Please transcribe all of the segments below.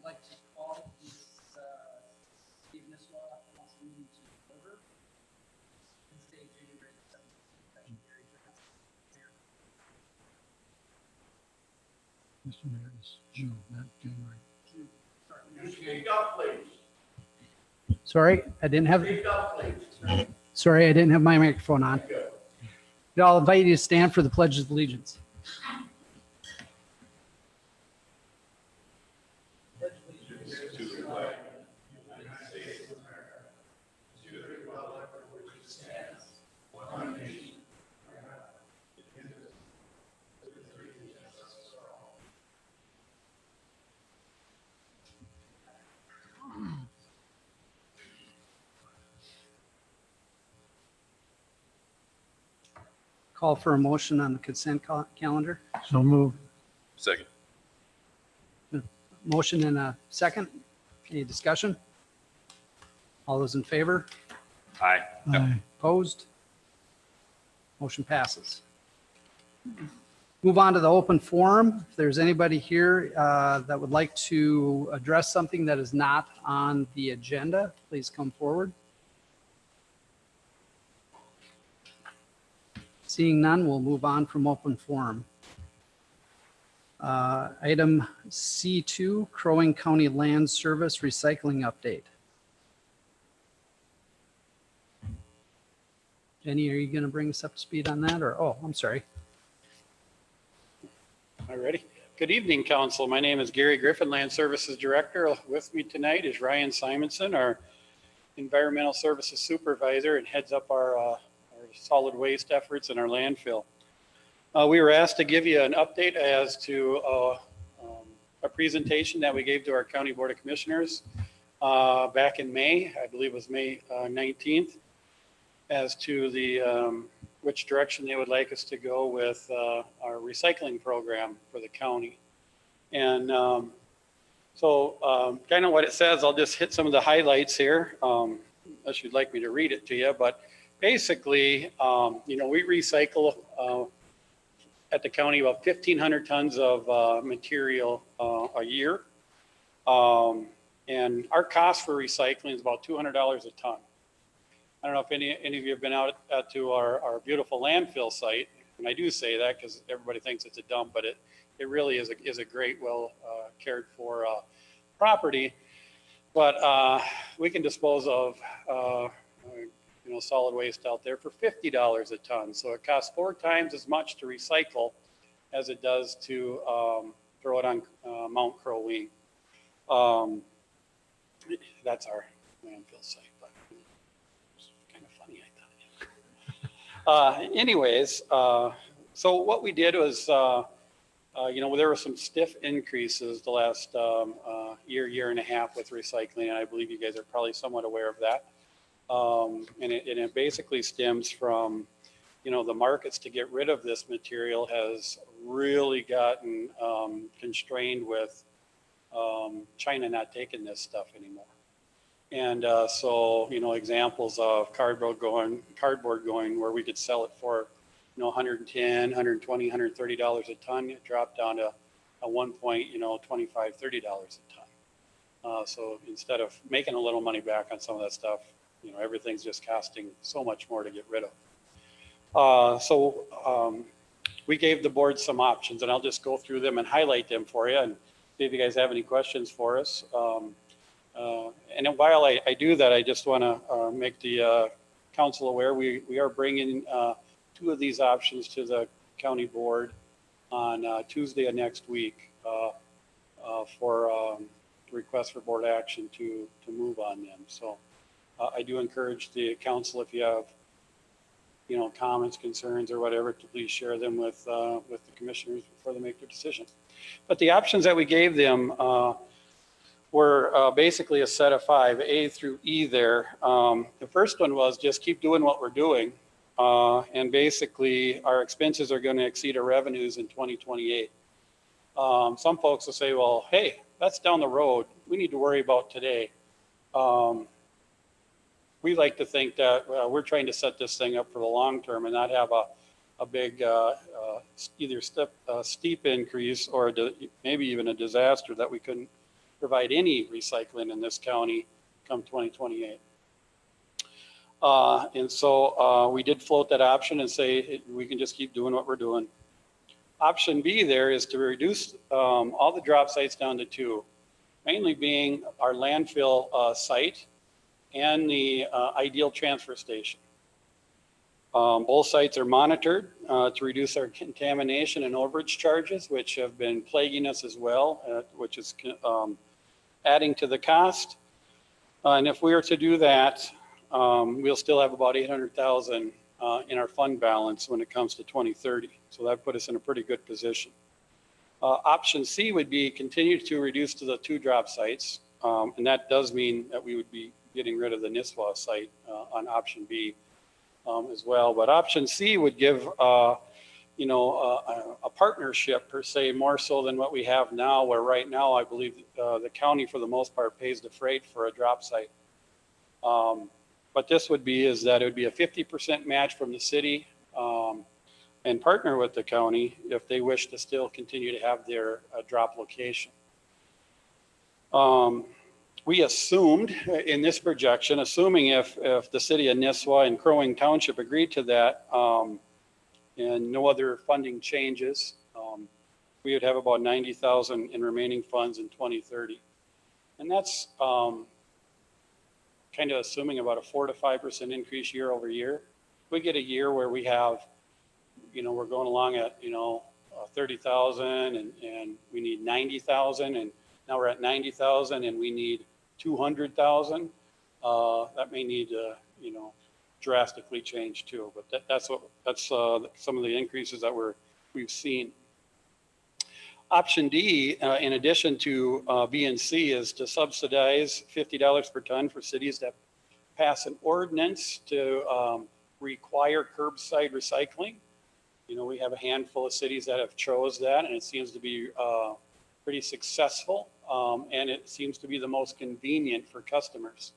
I'd like to call this Nisswa Council meeting to order. Wednesday, January 7th. Mr. Mayor, it's June, not January. June. You speak up, please. Sorry, I didn't have. Speak up, please. Sorry, I didn't have my microphone on. Good. I'll invite you to stand for the Pledge of Allegiance. To the flag of the United States of America, to the republic for which it stands, one nation, under God, indivisible, with liberty and justice for all. Call for a motion on the consent calendar. So moved. Second. Motion and a second. Any discussion? All those in favor? Aye. Aye. Opposed? Motion passes. Move on to the open forum. If there's anybody here that would like to address something that is not on the agenda, please come forward. Seeing none, we'll move on from open forum. Item C2, Crow Wing County Land Service Recycling Update. Jenny, are you going to bring us up to speed on that? Or, oh, I'm sorry. All righty. Good evening, Council. My name is Gary Griffin, Land Services Director. With me tonight is Ryan Simonson, our Environmental Services Supervisor, and heads up our solid waste efforts in our landfill. We were asked to give you an update as to a presentation that we gave to our County Board of Commissioners back in May, I believe it was May 19th, as to the which direction they would like us to go with our recycling program for the county. And so kind of what it says, I'll just hit some of the highlights here, unless you'd like me to read it to you. But basically, you know, we recycle at the county about 1,500 tons of material a year. And our cost for recycling is about $200 a ton. I don't know if any of you have been out to our beautiful landfill site. And I do say that because everybody thinks it's a dump, but it really is a great, well cared for property. But we can dispose of you know, solid waste out there for $50 a ton. So it costs 4 times as much to recycle as it does to throw it on Mount Crow Wing. That's our landfill site, but it's kind of funny, I thought. Anyways, so what we did was, you know, there were some stiff increases the last year and a half with recycling, and I believe you guys are probably somewhat aware of that. And it basically stems from, you know, the markets to get rid of this material has really gotten constrained with China not taking this stuff anymore. And so, you know, examples of cardboard going where we could sell it for, you know, $110, $120, $130 a ton. It dropped down to at one point, you know, $25, $30 a ton. So instead of making a little money back on some of that stuff, you know, everything's just costing so much more to get rid of. So we gave the board some options, and I'll just go through them and highlight them for you and see if you guys have any questions for us. And while I do that, I just want to make the council aware we are bringing 2 of these options to the county board on Tuesday of next week for request for board action to move on them. So I do encourage the council, if you have, you know, comments, concerns, or whatever, to please share them with the commissioners before they make their decision. But the options that we gave them were basically a set of 5, A through E there. The first one was just keep doing what we're doing. And basically our expenses are going to exceed our revenues in 2028. Some folks will say, well, hey, that's down the road. We need to worry about today. We like to think that we're trying to set this thing up for the long term and not have a big either steep increase or maybe even a disaster that we couldn't provide any recycling in this county come 2028. And so we did float that option and say we can just keep doing what we're doing. Option B there is to reduce all the drop sites down to 2, mainly being our landfill site and the ideal transfer station. Both sites are monitored to reduce our contamination and overage charges, which have been plaguing us as well, which is adding to the cost. And if we were to do that, we'll still have about 800,000 in our fund balance when it comes to 2030. So that put us in a pretty good position. Option C would be continue to reduce to the 2 drop sites. And that does mean that we would be getting rid of the Nisswa site on option B as well. But option C would give, a partnership per se, more so than what we have now, where right now I believe the county for the most part pays the freight for a drop site. What this would be is that it would be a 50% match from the city and partner with the county if they wish to still continue to have their drop location. We assumed in this projection, assuming if the city of Nisswa and Crow Wing Township agreed to that and no other funding changes, we would have about 90,000 in remaining funds in 2030. And that's kind of assuming about a 4 to 5% increase year over year. We get a year where we have, we're going along at, 30,000 and we need 90,000, and now we're at 90,000 and we need 200,000. That may need to, drastically change too. But that's some of the increases that we've seen. Option D, in addition to B and C, is to subsidize $50 per ton for cities that pass an ordinance to require curbside recycling. We have a handful of cities that have chose that, and it seems to be pretty successful, and it seems to be the most convenient for customers.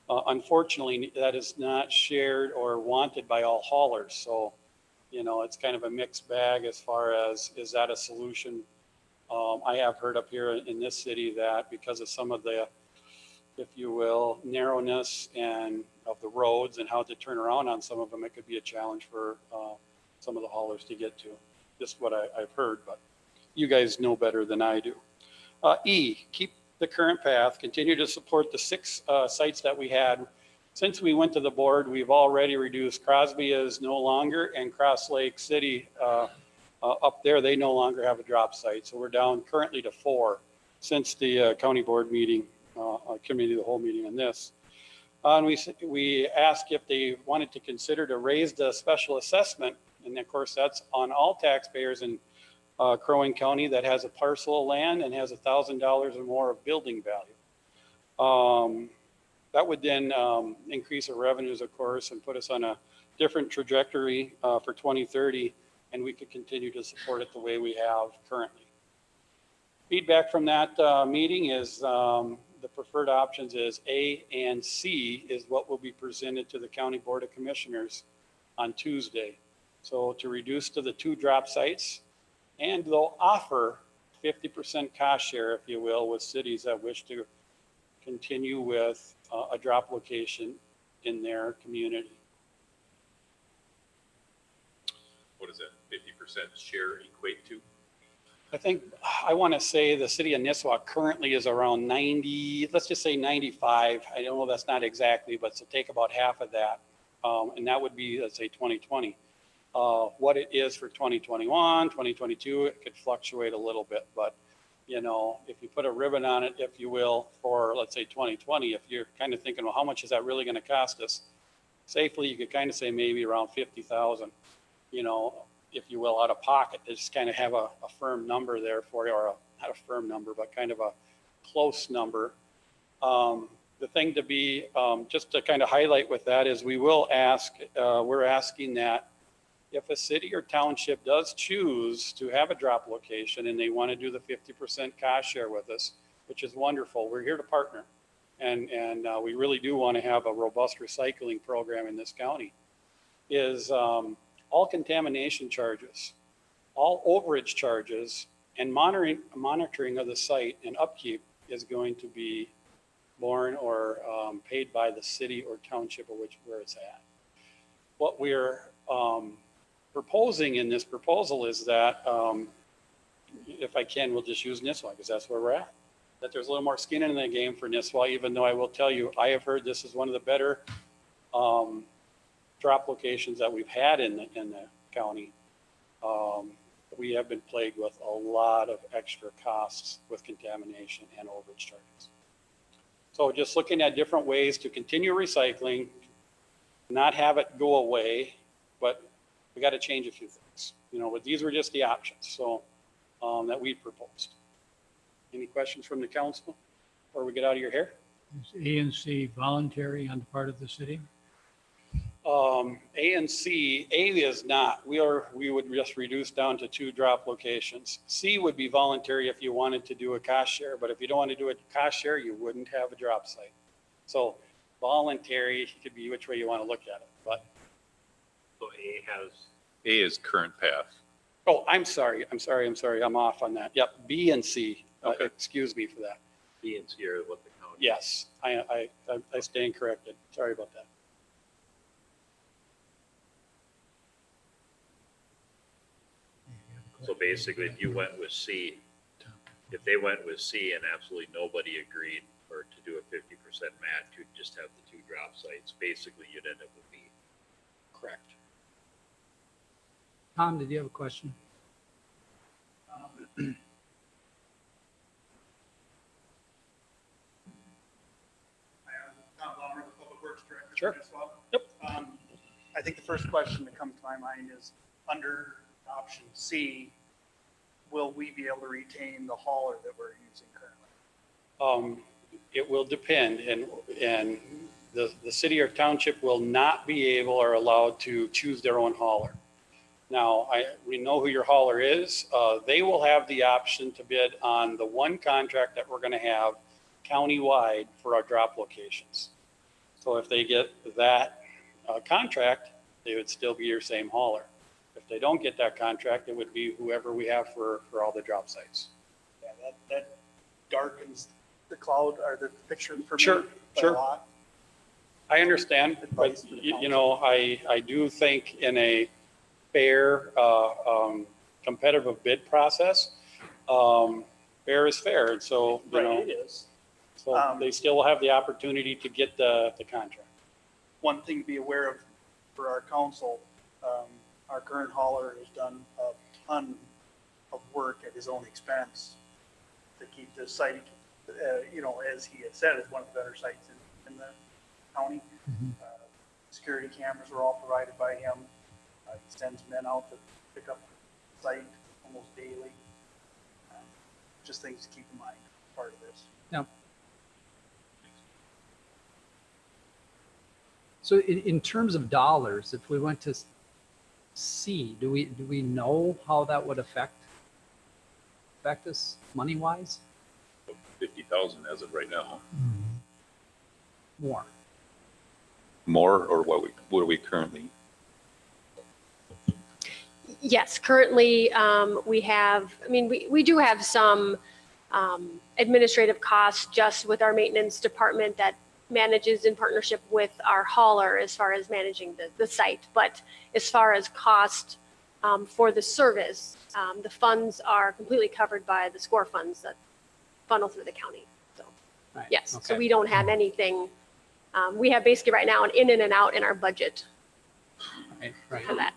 Unfortunately, that is not shared or wanted by all haulers. So, it's kind of a mixed bag as far as, is that a solution? I have heard up here in this city that because of some of the, if you will, narrowness and of the roads and how to turn around on some of them, it could be a challenge for some of the haulers to get to. Just what I've heard, but you guys know better than I do. E, keep the current path, continue to support the 6 sites that we had. Since we went to the board, we've already reduced. Crosby is no longer, and Cross Lake City up there, they no longer have a drop site. So we're down currently to 4 since the county board meeting, committee of the whole meeting on this. And we asked if they wanted to consider to raise the special assessment. And of course, that's on all taxpayers in Crow Wing County that has a parcel of land and has $1,000 or more of building value. That would then increase our revenues, of course, and put us on a different trajectory for 2030, and we could continue to support it the way we have currently. Feedback from that meeting is the preferred options is A and C is what will be presented to the County Board of Commissioners on Tuesday. So to reduce to the 2 drop sites, and they'll offer 50% cost share, if you will, with cities that wish to continue with a drop location in their community. What does that 50% share equate to? I think, I want to say the city of Nisswa currently is around 90, let's just say 95. I don't know, that's not exactly, but so take about half of that. And that would be, let's say 2020. What it is for 2021, 2022, it could fluctuate a little bit, but if you put a ribbon on it, if you will, for let's say 2020, if you're kind of thinking, well, how much is that really going to cost us? Safely, you could kind of say maybe around 50,000, if you will, out of pocket. To just kind of have a firm number there for you, or not a firm number, but kind of a close number. The thing to be, just to kind of highlight with that is we will ask, we're asking that if a city or township does choose to have a drop location and they want to do the 50% cost share with us, which is wonderful, we're here to partner. And we really do want to have a robust recycling program in this county, is all contamination charges, all overage charges, and monitoring of the site and upkeep is going to be borne or paid by the city or township of where it's at. What we're proposing in this proposal is that, if I can, we'll just use Nisswa because that's where we're at. That there's a little more skin in the game for Nisswa, even though I will tell you, I have heard this is one of the better drop locations that we've had in the county. We have been plagued with a lot of extra costs with contamination and overage charges. So just looking at different ways to continue recycling, not have it go away, but we got to change a few things. You know, but these were just the options. So that we proposed. Any questions from the council before we get out of your hair? Is A and C voluntary on the part of the city? A and C, A is not. We would just reduce down to 2 drop locations. C would be voluntary if you wanted to do a cost share, but if you don't want to do a cost share, you wouldn't have a drop site. So voluntary could be which way you want to look at it. But So A is current path. oh, I'm sorry. I'm off on that. Yep, B and C. Okay. Excuse me for that. B and C are what the county. Yes, I stand corrected. Sorry about that. So basically, if you went with C, if they went with C and absolutely nobody agreed or to do a 50% match, you'd just have the 2 drop sites. Basically, you'd end up with B. Correct. Tom, did you have a question? Tom Bauer, the Public Works Director. Sure. for Nisswa. Yep. I think the first question that comes to my mind is, under option C, will we be able to retain the hauler that we're using currently? It will depend, and the city or township will not be able or allowed to choose their own hauler. Now, we know who your hauler is. They will have the option to bid on the one contract that we're going to have countywide for our drop locations. So if they get that contract, they would still be your same hauler. If they don't get that contract, it would be whoever we have for all the drop sites. Yeah, that darkens the cloud or the picture for me. Sure, by sure. a lot. I understand, but you know, I do think in a fair, competitive bid process, fair is fair. And so, you Right, know, it is. so they still will have the opportunity to get the contract. One thing to be aware of for our council, our current hauler has done a ton of work at his own expense to keep this site, you know, as he had said, is one of the better sites in the county. Security cameras were all provided by him. He sends men out to pick up the site almost daily. Just things to keep in mind, part of this. Yeah. So in terms of dollars, if we went to C, do we know how that would affect us money wise? 50,000 as of right now. More. More, or what are we currently? Yes, currently we have, I mean, we do have some administrative costs just with our maintenance department that manages in partnership with our hauler as far as managing the site. But as far as cost for the service, the funds are completely covered by the SCORE funds that funnel through the county. So Right. yes, so Okay. we don't have anything. We have basically right now an in and out in our budget Right, right. for that.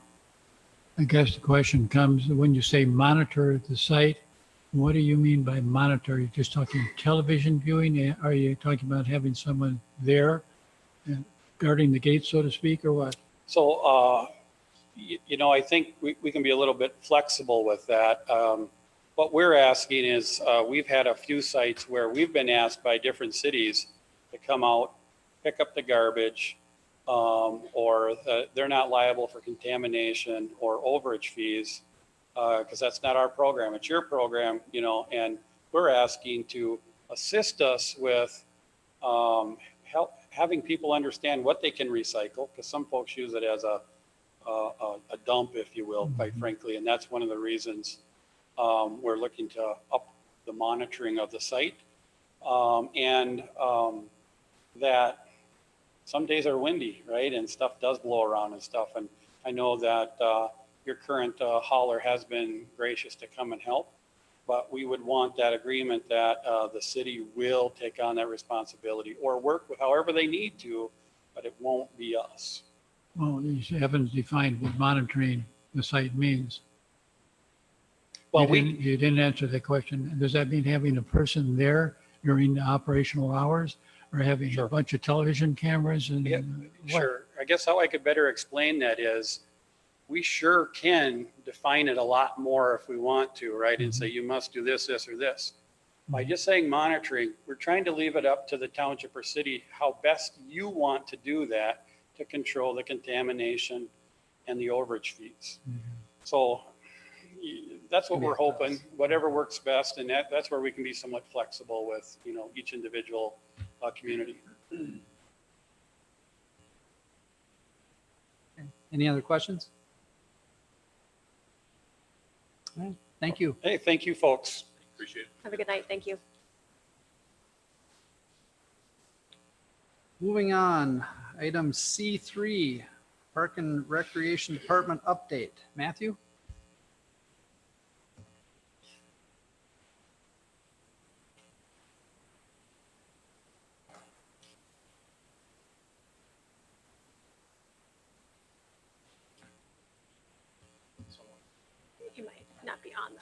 I guess the question comes, when you say monitor the site, what do you mean by monitor? Are you just talking television viewing? Are you talking about having someone there guarding the gate, so to speak, or what? So, you know, I think we can be a little bit flexible with that. What we're asking is, we've had a few sites where we've been asked by different cities to come out, pick up the garbage, or they're not liable for contamination or overage fees, because that's not our program. It's your program, you know, and we're asking to assist us with having people understand what they can recycle, because some folks use it as a dump, if you will, quite frankly, and that's one of the reasons we're looking to up the monitoring of the site. That some days are windy, right? And stuff does blow around and stuff. And I know that your current hauler has been gracious to come and help, but we would want that agreement that the city will take on that responsibility or work with however they need to, but it won't be us. Well, you haven't defined what monitoring the site means. Well, You didn't answer the question. Does that mean having a person there during the operational hours, or having Sure. a bunch of television cameras and? Yeah, what? sure. I guess how I could better explain that is we sure can define it a lot more if we want to, right? And say you must do this, this, or this. By just saying monitoring, we're trying to leave it up to the township or city how best you want to do that to control the contamination and the overage fees. So that's what we're hoping, whatever works best. And that's where we can be somewhat flexible with, each individual community. Any other questions? All right, thank you. Hey, thank you, folks. Appreciate it. Have a good night. Thank you. Moving on, item C3, Park and Recreation Department update. Matthew? You might not be on though.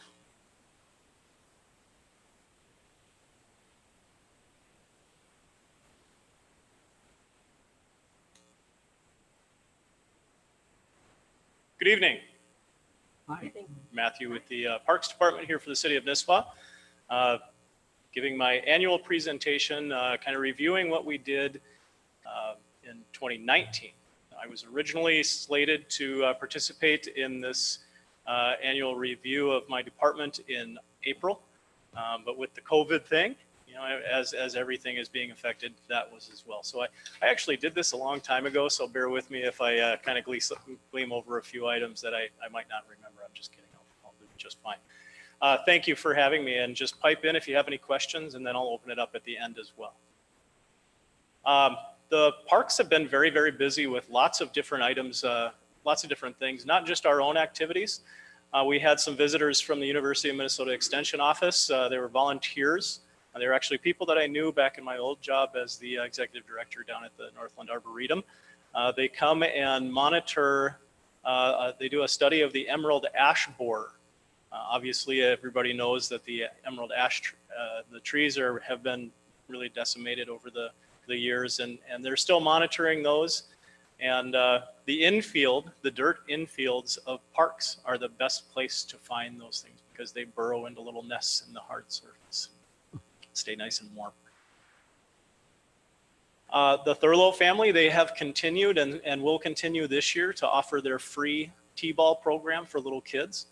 Good evening. Hi. Matthew with the Parks Department here for the city of Nisswa. Giving my annual presentation, kind of reviewing what we did in 2019. I was originally slated to participate in this annual review of my department in April, but with the COVID thing, as everything is being affected, that was as well. So I actually did this a long time ago, so bear with me if I kind of gleam over a few items that I might not remember. I'm just kidding. I'll do just fine. Thank you for having me, and just pipe in if you have any questions, and then I'll open it up at the end as well. The parks have been very, very busy with lots of different items, lots of different things, not just our own activities. We had some visitors from the University of Minnesota Extension Office. They were volunteers. They were actually people that I knew back in my old job as the executive director down at the Northland Arboretum. They come and monitor, they do a study of the emerald ash borer. Obviously, everybody knows that the emerald ash, the trees have been really decimated over the years, and they're still monitoring those. And the infield, the dirt infields of parks are the best place to find those things because they burrow into little nests in the hard surface. Stay nice and warm. The Thurlow family, they have continued and will continue this year to offer their free T-ball program for little kids.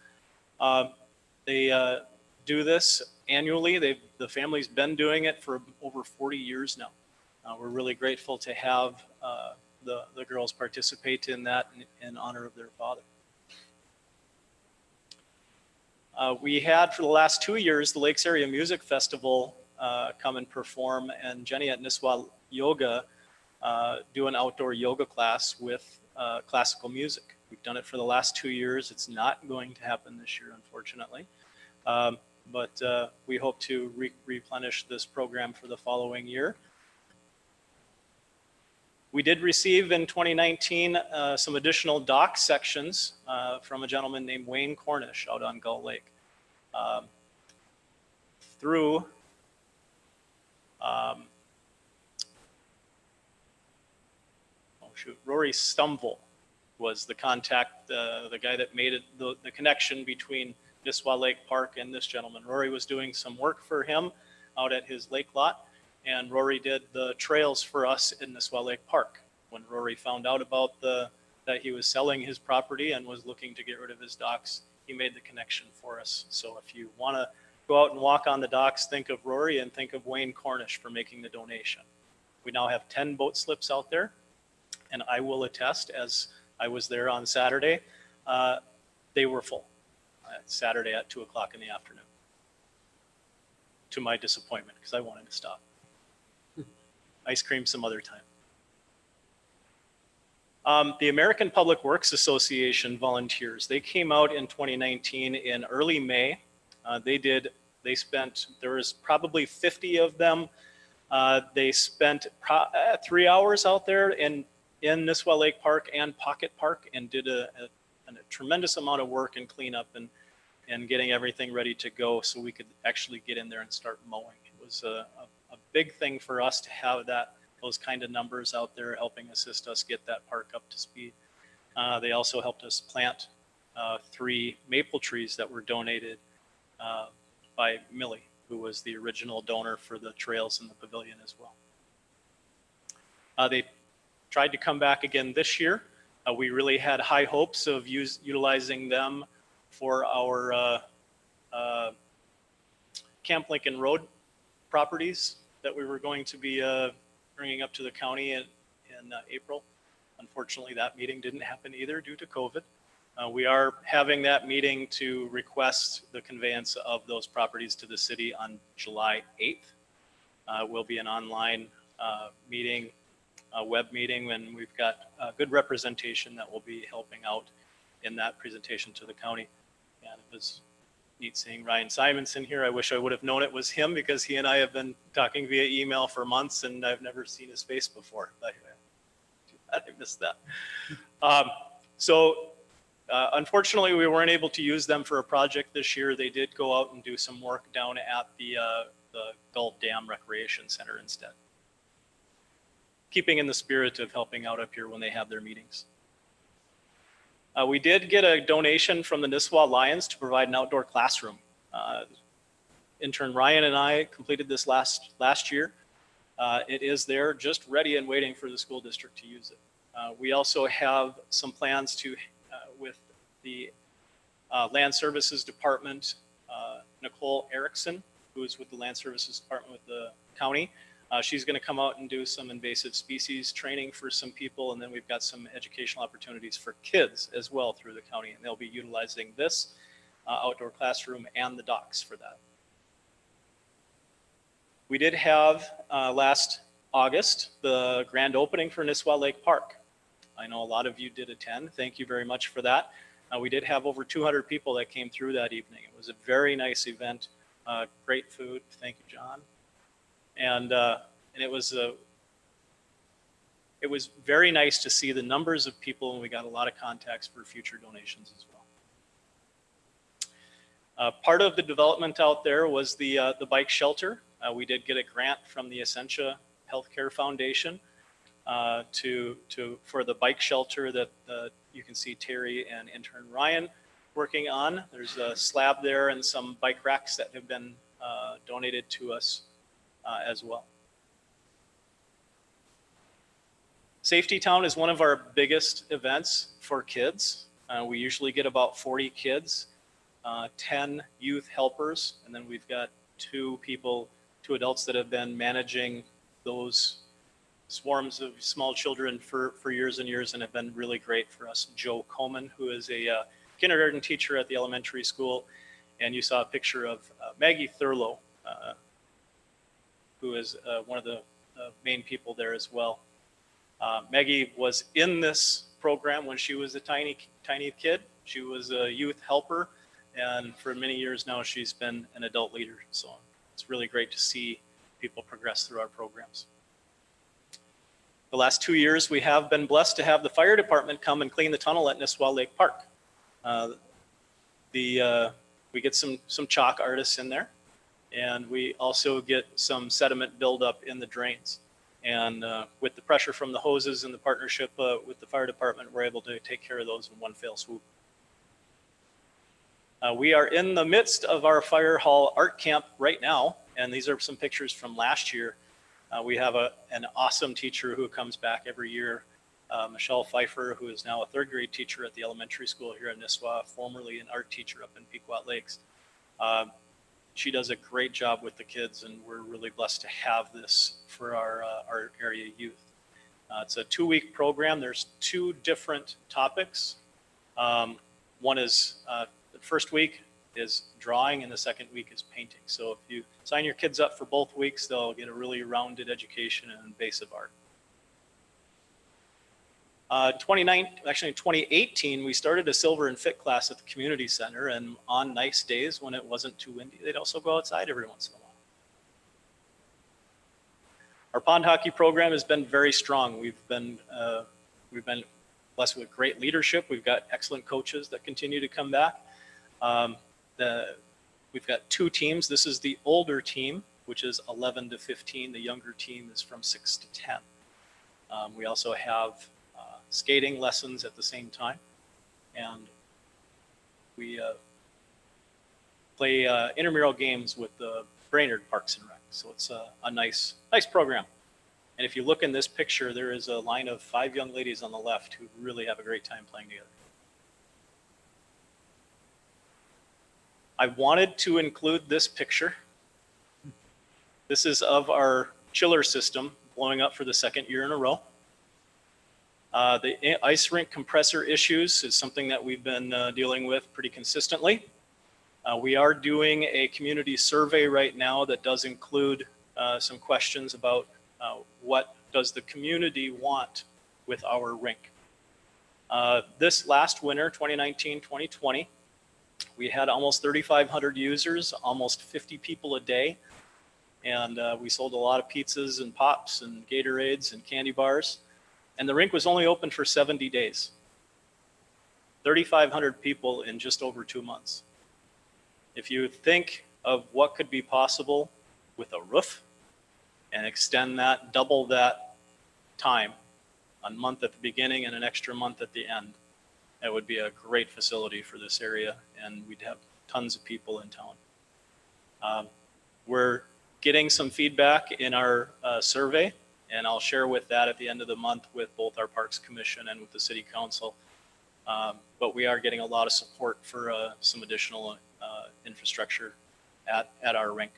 They do this annually. The family's been doing it for over 40 years now. We're really grateful to have the girls participate in that in honor of their father. We had for the last 2 years the Lakes Area Music Festival come and perform, and Jenny at Nisswa Yoga do an outdoor yoga class with classical music. We've done it for the last 2 years. It's not going to happen this year, unfortunately, but we hope to replenish this program for the following year. We did receive in 2019 some additional dock sections from a gentleman named Wayne Cornish out on Gull Lake. Through Rory Stumble was the contact, the guy that made it the connection between Nisswa Lake Park and this gentleman. Rory was doing some work for him out at his lake lot, and Rory did the trails for us in Nisswa Lake Park. When Rory found out about that he was selling his property and was looking to get rid of his docks, he made the connection for us. So if you want to go out and walk on the docks, think of Rory and think of Wayne Cornish for making the donation. We now have 10 boat slips out there, and I will attest, as I was there on Saturday, they were full. Saturday at 2 o'clock in the afternoon. to my disappointment because I wanted to stop. Ice cream some other time. The American Public Works Association volunteers, they came out in 2019 in early May. There was probably 50 of them. They spent 3 hours out there in Nisswa Lake Park and Pocket Park and did a tremendous amount of work and cleanup and getting everything ready to go so we could actually get in there and start mowing. It was a big thing for us to have those kind of numbers out there helping assist us get that park up to speed. They also helped us plant 3 maple trees that were donated by Millie, who was the original donor for the trails in the pavilion as well. They tried to come back again this year. We really had high hopes of utilizing them for our Camp Lincoln Road properties that we were going to be bringing up to the county in April. Unfortunately, that meeting didn't happen either due to COVID. We are having that meeting to request the conveyance of those properties to the city on July 8th. It will be an online meeting, a web meeting, and we've got a good representation that will be helping out in that presentation to the county. And it was neat seeing Ryan Simonson here. I wish I would have known it was him because he and I have been talking via email for months and I've never seen his face before. I missed that. Unfortunately, we weren't able to use them for a project this year. They did go out and do some work down at the Gull Dam Recreation Center instead. Keeping in the spirit of helping out up here when they have their meetings. We did get a donation from the Nisswa Lions to provide an outdoor classroom. Intern Ryan and I completed this last year. It is there just ready and waiting for the school district to use it. We also have some plans with the Land Services Department, Nicole Erickson, who is with the Land Services Department with the county. She's going to come out and do some invasive species training for some people, and then we've got some educational opportunities for kids as well through the county, and they'll be utilizing this outdoor classroom and the docks for that. We did have last August the grand opening for Nisswa Lake Park. I know a lot of you did attend. Thank you very much for that. We did have over 200 people that came through that evening. It was a very nice event, great food. Thank you, John. And it was very nice to see the numbers of people, and we got a lot of contacts for future donations as well. Part of the development out there was the bike shelter. We did get a grant from the Essentia Healthcare Foundation for the bike shelter that you can see Terry and Intern Ryan working on. There's a slab there and some bike racks that have been donated to us as well. Safety Town is one of our biggest events for kids. We usually get about 40 kids, 10 youth helpers, and then we've got 2 adults that have been managing those swarms of small children for years and years and have been really great for us. Joe Coleman, who is a kindergarten teacher at the elementary school, and you saw a picture of Maggie Thurlow, who is one of the main people there as well. Maggie was in this program when she was a tiny kid. She was a youth helper, and for many years now she's been an adult leader. So it's really great to see people progress through our programs. The last 2 years we have been blessed to have the fire department come and clean the tunnel at Nisswa Lake Park. We get some chalk artists in there, and we also get some sediment buildup in the drains. And with the pressure from the hoses and the partnership with the fire department, we're able to take care of those in one fell swoop. We are in the midst of our fire hall art camp right now, and these are some pictures from last year. We have an awesome teacher who comes back every year, Michelle Pfeiffer, who is now a 3rd grade teacher at the elementary school here in Nisswa, formerly an art teacher up in Pequot Lakes. She does a great job with the kids, and we're really blessed to have this for our area youth. It's a 2-week program. There's 2 different topics. One is the first week is drawing and the second week is painting. So if you sign your kids up for both weeks, they'll get a really rounded education in basic art. 2018, we started a silver and fit class at the community center, and on nice days when it wasn't too windy, they'd also go outside every once in a while. Our pond hockey program has been very strong. We've been blessed with great leadership. We've got excellent coaches that continue to come back. We've got 2 teams. This is the older team, which is 11 to 15. The younger team is from 6 to 10. We also have skating lessons at the same time, and we play intramural games with the Brainerd Parks and Rec. So it's a nice program. And if you look in this picture, there is a line of 5 young ladies on the left who really have a great time playing together. I wanted to include this picture. This is of our chiller system blowing up for the 2nd year in a row. The ice rink compressor issues is something that we've been dealing with pretty consistently. We are doing a community survey right now that does include some questions about what does the community want with our rink. This last winter, 2019-2020, we had almost 3,500 users, almost 50 people a day. And we sold a lot of pizzas and pops and Gatorades and candy bars. And the rink was only open for 70 days. 3,500 people in just over 2 months. If you think of what could be possible with a roof and extend that, double that time, a month at the beginning and an extra month at the end, that would be a great facility for this area, and we'd have tons of people in town. We're getting some feedback in our survey, and I'll share with that at the end of the month with both our Parks Commission and with the City Council. But we are getting a lot of support for some additional infrastructure at our rink.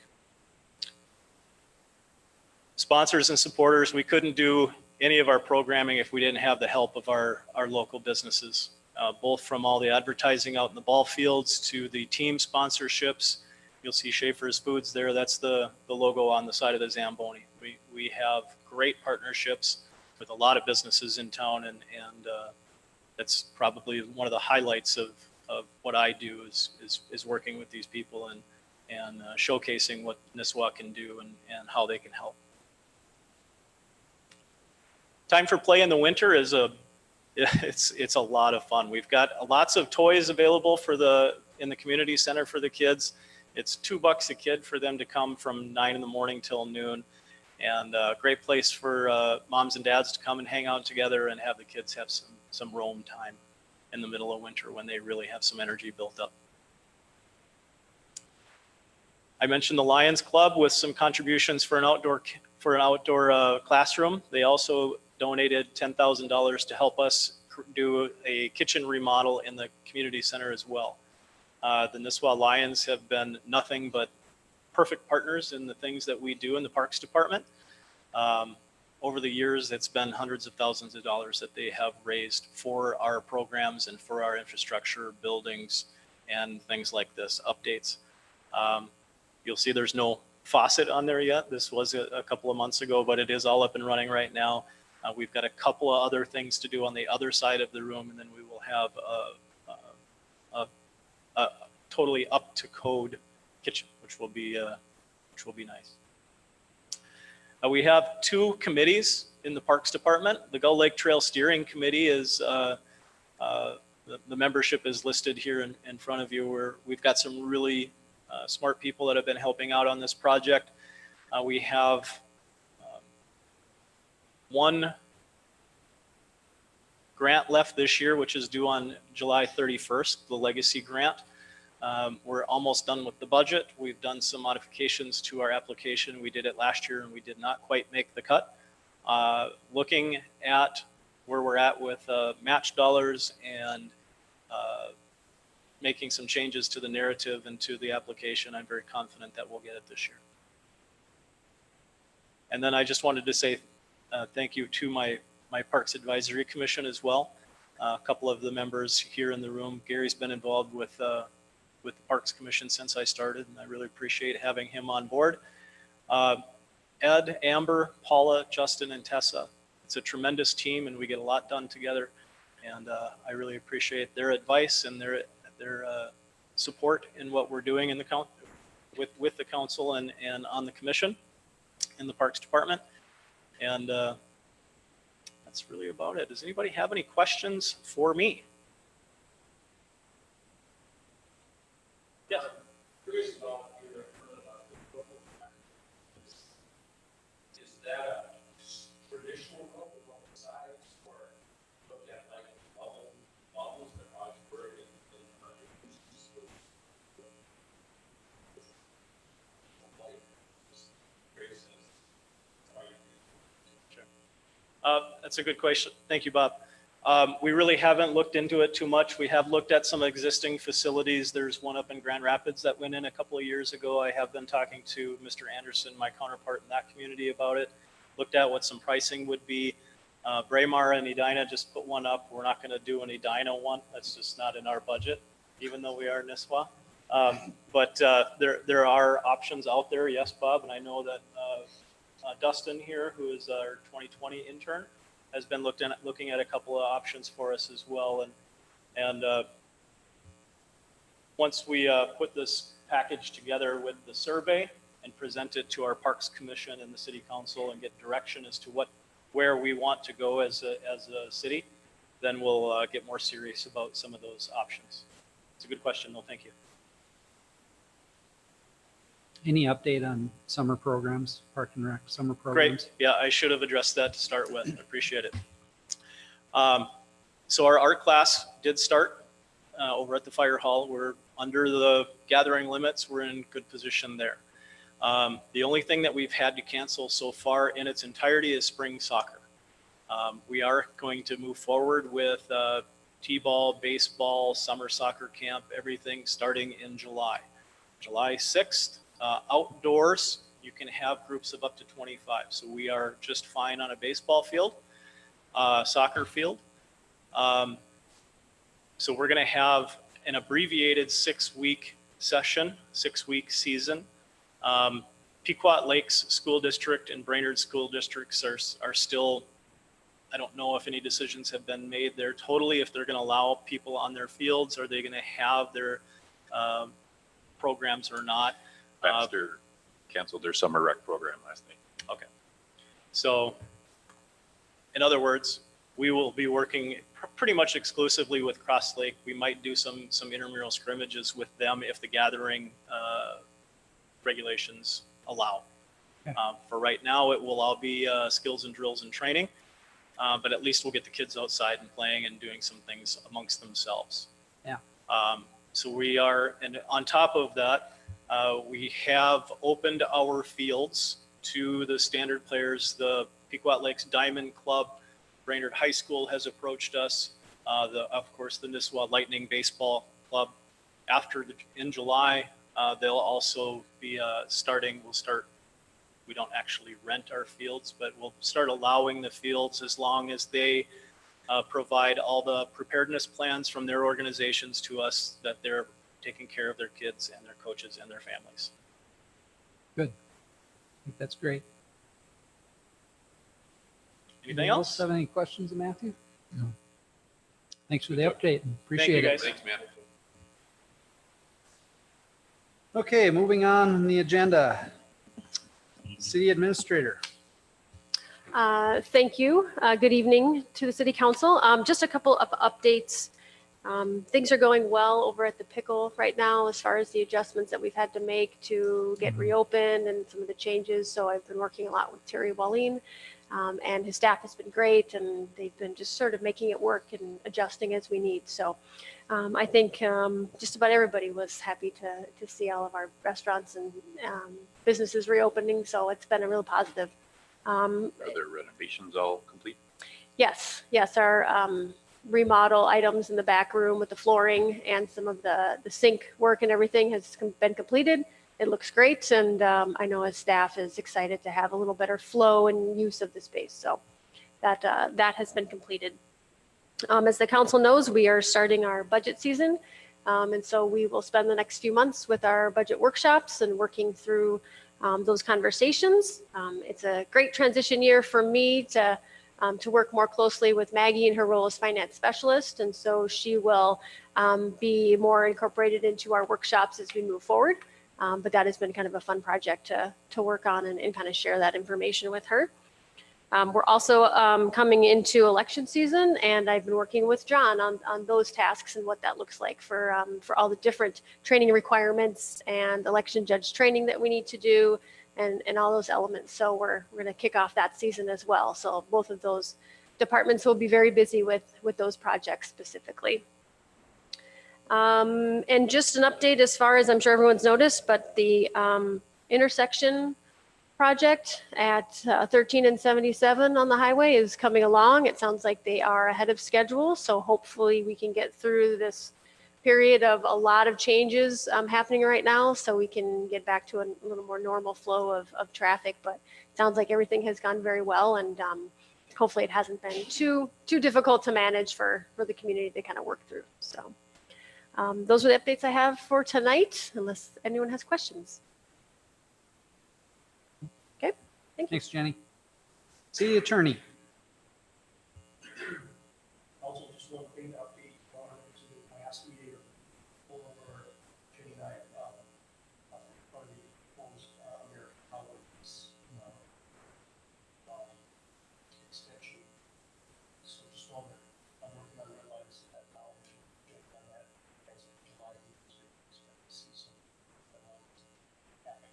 Sponsors and supporters, we couldn't do any of our programming if we didn't have the help of our local businesses, both from all the advertising out in the ball fields to the team sponsorships. You'll see Schaefer's Foods there. That's the logo on the side of the Zamboni. We have great partnerships with a lot of businesses in town, and that's probably one of the highlights of what I do is working with these people and showcasing what Nisswa can do and how they can help. Time for play in the winter is it's a lot of fun. We've got lots of toys available in the community center for the kids. It's $2 a kid for them to come from 9 in the morning till noon, and a great place for moms and dads to come and hang out together and have the kids have some roam time in the middle of winter when they really have some energy built up. I mentioned the Lions Club with some contributions for an outdoor classroom. They also donated $10,000 to help us do a kitchen remodel in the community center as well. The Nisswa Lions have been nothing but perfect partners in the things that we do in the Parks Department. Over the years, it's been hundreds of thousands of dollars that they have raised for our programs and for our infrastructure, buildings, and things like this, updates. You'll see there's no faucet on there yet. This was a couple of months ago, but it is all up and running right now. We've got a couple of other things to do on the other side of the room, and then we will have a totally up to code kitchen, which will be nice. We have 2 committees in the Parks Department. The Gull Lake Trail Steering Committee is the membership is listed here in front of you. We've got some really smart people that have been helping out on this project. We have 1 grant left this year, which is due on July 31st, the Legacy Grant. We're almost done with the budget. We've done some modifications to our application. We did it last year and we did not quite make the cut. Looking at where we're at with match dollars and making some changes to the narrative and to the application, I'm very confident that we'll get it this year. And then I just wanted to say thank you to my Parks Advisory Commission as well. A couple of the members here in the room, Gary's been involved with with the Parks Commission since I started, and I really appreciate having him on board. Ed, Amber, Paula, Justin, and Tessa. It's a tremendous team, and we get a lot done together. And I really appreciate their advice and their support in what we're doing in the with the council and on the commission in the Parks Department. And that's really about it. Does anybody have any questions for me? Yes. Curious about your is that a traditional local size or looked at like bubbles that are buried in That's a good question. Thank you, Bob. We really haven't looked into it too much. We have looked at some existing facilities. There's one up in Grand Rapids that went in a couple of years ago. I have been talking to Mr. Anderson, my counterpart in that community, about it. Looked at what some pricing would be. Braemar and Edina just put one up. We're not going to do an Edina one. That's just not in our budget, even though we are Nisswa. But there are options out there. Yes, Bob. And I know that Dustin here, who is our 2020 intern, has been looking at a couple of options for us as well. And once we put this package together with the survey and present it to our Parks Commission and the City Council and get direction as to where we want to go as a city, then we'll get more serious about some of those options. It's a good question, though. Thank you. Any update on summer programs, Park and Rec summer programs? Great. Yeah, I should have addressed that to start with. I appreciate it. So our art class did start over at the fire hall. We're under the gathering limits. We're in good position there. The only thing that we've had to cancel so far in its entirety is spring soccer. We are going to move forward with t-ball, baseball, summer soccer camp, everything starting in July. July 6th. Outdoors, you can have groups of up to 25. So we are just fine on a baseball field, soccer field. So we're going to have an abbreviated 6-week session, 6-week season. Pequot Lakes School District and Brainerd School Districts are still, I don't know if any decisions have been made there totally, if they're going to allow people on their fields. Are they going to have their programs or not? Baxter canceled their summer rec program last night. Okay. So in other words, we will be working pretty much exclusively with Cross Lake. We might do some intramural scrimmages with them if the gathering regulations allow. Okay. For right now, it will all be skills and drills and training, but at least we'll get the kids outside and playing and doing some things amongst themselves. Yeah. So we are, and on top of that, we have opened our fields to the standard players. The Pequot Lakes Diamond Club, Brainerd High School has approached us. Of course, the Nisswa Lightning Baseball Club. In July, they'll also be we don't actually rent our fields, but we'll start allowing the fields as long as they provide all the preparedness plans from their organizations to us that they're taking care of their kids and their coaches and their families. Good. I think that's great. Anything else? Have any questions, Matthew? No. Thanks for the update. Appreciate it. guys. Thanks, man. Okay, moving on the agenda. City Administrator. Thank you. Good evening to the City Council. Just a couple of updates. Things are going well over at the Pickle right now as far as the adjustments that we've had to make to get reopened and some of the changes. So I've been working a lot with Terry Walline, and his staff has been great, and they've been just sort of making it work and adjusting as we need. So I think just about everybody was happy to see all of our restaurants and businesses reopening. So it's been a real positive. Are their renovations all complete? Yes, our remodel items in the back room with the flooring and some of the sink work and everything has been completed. It looks great, and I know his staff is excited to have a little better flow and use of the space. So that has been completed. As the council knows, we are starting our budget season. And so we will spend the next few months with our budget workshops and working through those conversations. It's a great transition year for me to work more closely with Maggie in her role as finance specialist. And so she will be more incorporated into our workshops as we move forward. But that has been kind of a fun project to work on and kind of share that information with her. We're also coming into election season, and I've been working with John on those tasks and what that looks like for all the different training requirements and election judge training that we need to do and all those elements. So we're going to kick off that season as well. So both of those departments will be very busy with those projects specifically. And just an update as far as I'm sure everyone's noticed, but the intersection project at 13 and 77 on the highway is coming along. It sounds like they are ahead of schedule. So hopefully we can get through this period of a lot of changes happening right now so we can get back to a little more normal flow of traffic. But it sounds like everything has gone very well, and hopefully it hasn't been too difficult to manage for the community to kind of work through. So those are the updates I have for tonight, unless anyone has questions. Okay, thank you. Thanks, Jenny. City Attorney. Also, just one thing to update on to the last meeting or Jenny and I, on the proposed American Colleges extension. So just want to, I'm working on that lines that now, on that as of July, we expect to see some happening.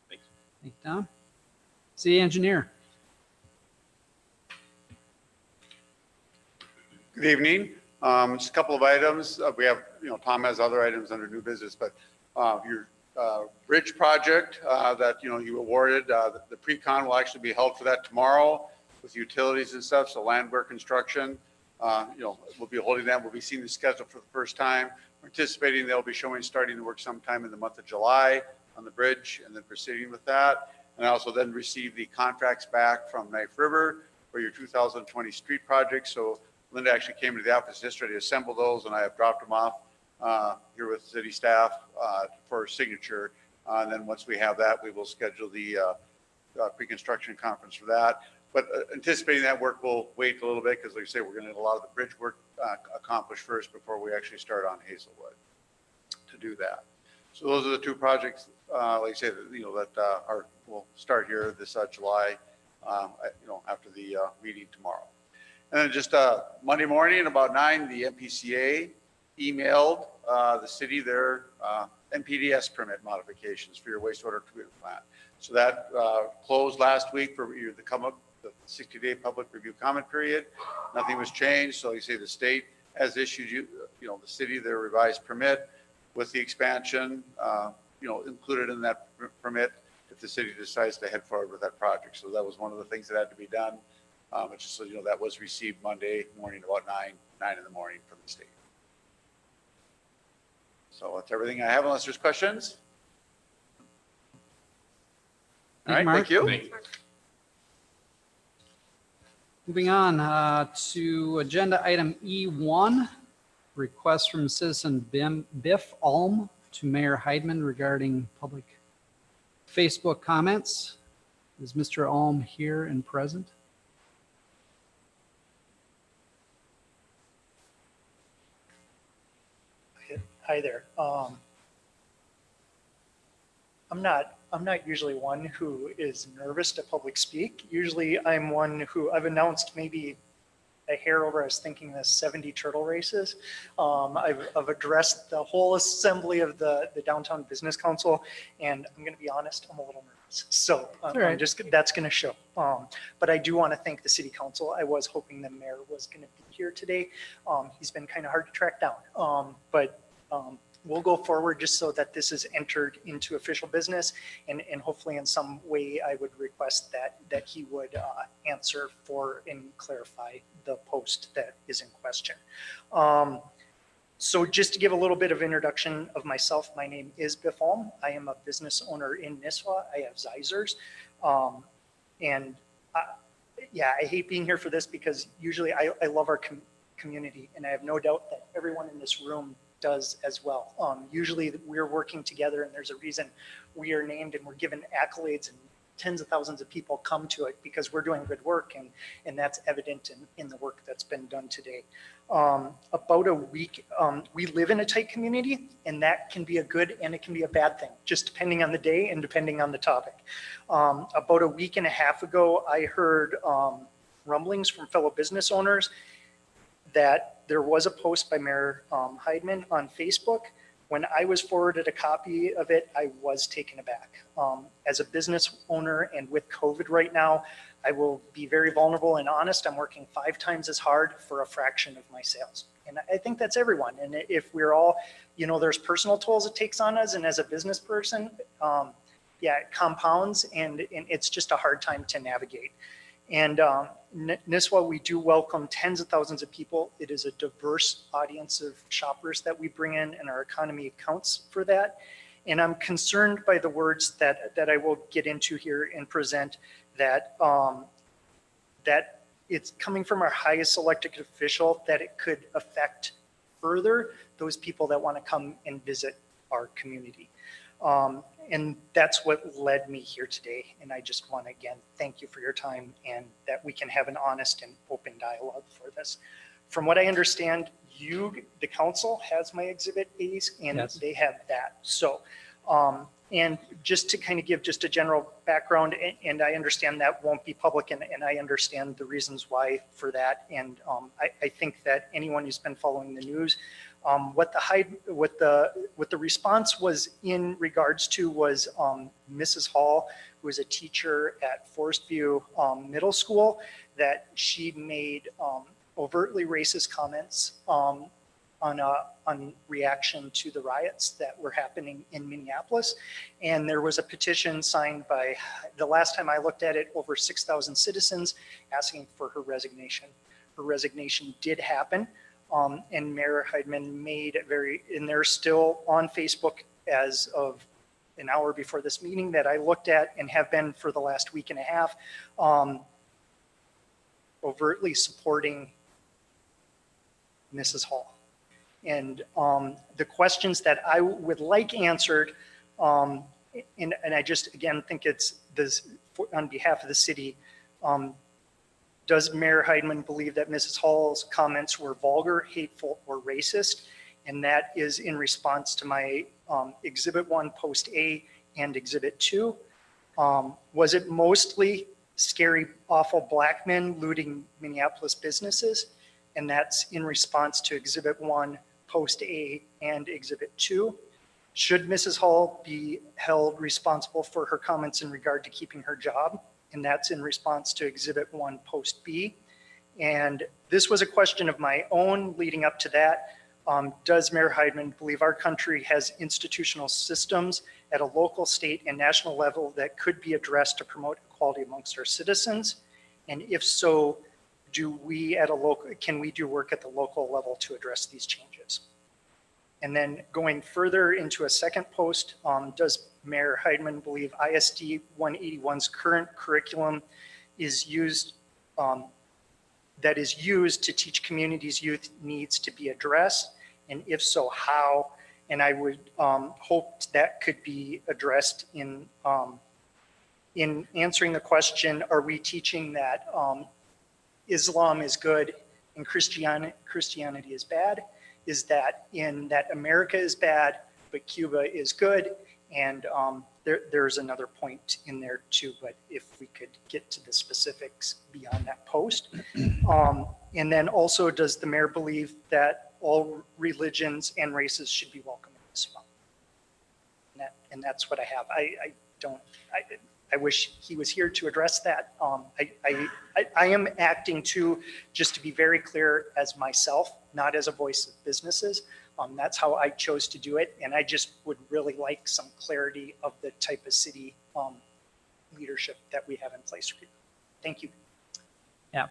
Thanks. Thank you, Tom. City Engineer. Good evening. Just a couple of items. We have, Tom has other items under new business, but your bridge project that, you awarded, the pre-con will actually be held for that tomorrow with utilities and stuff. So landwear construction, we'll be holding that. We'll be seeing the schedule for the first time. We're anticipating they'll be starting to work sometime in the month of July on the bridge and then proceeding with that. And I also then received the contracts back from Knife River for your 2020 street project. So Linda actually came to the office yesterday to assemble those, and I have dropped them off here with city staff for signature. And then once we have that, we will schedule the pre-construction conference for that. But anticipating that work will wait a little bit because, like I say, we're going to need a lot of the bridge work accomplished first before we actually start on Hazelwood to do that. So those are the two projects, like I say, that will start here this July, after the meeting tomorrow. And then just Monday morning about 9, the MPCA emailed the city their NPDES permit modifications for your wastewater treatment plant. So that closed last week for the 60-day public review comment period. Nothing was changed. So you say the state has issued the city their revised permit with the expansion, included in that permit if the city decides to head forward with that project. So that was one of the things that had to be done. It's just so that was received Monday morning about 9 in the morning from the state. So that's everything I have unless there's questions. All right, thank you. Thank you. Moving on to agenda item E1, request from citizen Biff Ulm to Mayor Heidman regarding public Facebook comments. Is Mr. Ulm here and present? Hi there. I'm not usually one who is nervous to public speak. Usually I'm one who I've announced maybe a hair over, I was thinking the 70 turtle races. I've addressed the whole assembly of the Downtown Business Council, and I'm gonna be honest, I'm a little nervous. So right. That's gonna show. But I do wanna thank the city council. I was hoping the mayor was gonna be here today. He's been kind of hard to track down, but we'll go forward just so that this is entered into official business, and hopefully in some way I would request that he would answer for and clarify the post that is in question. So just to give a little bit of introduction of myself, my name is Biff Ulm. I am a business owner in Nisswa. I have Zeisers. Yeah, I hate being here for this because usually I love our community, and I have no doubt that everyone in this room does as well. Usually we're working together, and there's a reason we are named and we're given accolades, and tens of thousands of people come to it because we're doing good work, and that's evident in the work that's been done today. About a week, we live in a tight community, and that can be a good and it can be a bad thing, just depending on the day and depending on the topic. About a week and a half ago, I heard rumblings from fellow business owners that there was a post by Mayor Heidman on Facebook. When I was forwarded a copy of it, I was taken aback. As a business owner and with COVID right now, I will be very vulnerable and honest. I'm working 5 times as hard for a fraction of my sales. And I think that's everyone. And if we're all, there's personal tolls it takes on us. And as a business person, it compounds and it's just a hard time to navigate. And Nisswa, we do welcome tens of thousands of people. It is a diverse audience of shoppers that we bring in, and our economy accounts for that. And I'm concerned by the words that I will get into here and present, that that it's coming from our highest elected official, that it could affect further those people that want to come and visit our community. And that's what led me here today. And I just want to, again, thank you for your time and that we can have an honest and open dialogue for this. From what I understand, the council has my Exhibit A's and Yes. they have that. So, and just to kind of give just a general background, and I understand that won't be public, and I understand the reasons why for that. And I think that anyone who's been following the news, what the response was in regards to was Mrs. Hall, who is a teacher at Forest View Middle School, that she made overtly racist comments on reaction to the riots that were happening in Minneapolis. And there was a petition signed by, the last time I looked at it, over 6,000 citizens asking for her resignation. Her resignation did happen. And Mayor Heidman made it and they're still on Facebook as of an hour before this meeting that I looked at, and have been for the last week and a half, overtly supporting Mrs. Hall. And the questions that I would like answered, and I just, again, think it's this on behalf of the city, does Mayor Heidman believe that Mrs. Hall's comments were vulgar, hateful, or racist? And that is in response to my Exhibit 1, Post A, and Exhibit 2. Was it mostly scary, awful black men looting Minneapolis businesses? And that's in response to Exhibit 1, Post A, and Exhibit 2. Should Mrs. Hall be held responsible for her comments in regard to keeping her job? And that's in response to Exhibit 1, Post B. And this was a question of my own leading up to that. Does Mayor Heidman believe our country has institutional systems at a local, state, and national level that could be addressed to promote equality amongst our citizens? And if so, can we do work at the local level to address these changes? And then going further into a second post, does Mayor Heidman believe ISD 181's current curriculum is used, that is used to teach communities youth needs to be addressed? And if so, how? And I would hope that could be addressed in answering the question, are we teaching that Islam is good and Christianity is bad? Is that America is bad, but Cuba is good? And there's another point in there too, but if we could get to the specifics beyond that post. And then also, does the mayor believe that all religions and races should be welcome in this one? And that's what I have. I wish he was here to address that. I am acting too, just to be very clear, as myself, not as a voice of businesses. That's how I chose to do it. And I just would really like some clarity of the type of city leadership that we have in place. Thank you. Yeah,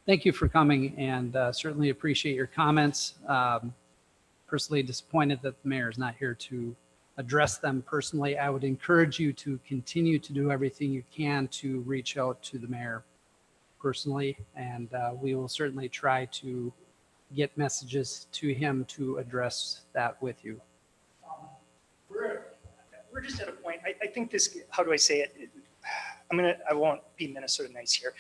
thank you for coming, and certainly appreciate your comments. Personally disappointed that the mayor is not here to address them personally. I would encourage you to continue to do everything you can to reach out to the mayor personally, and we will certainly try to get messages to him to address that with you. We're just at a point, I think this, how do I say it? I won't be Minnesota nice here.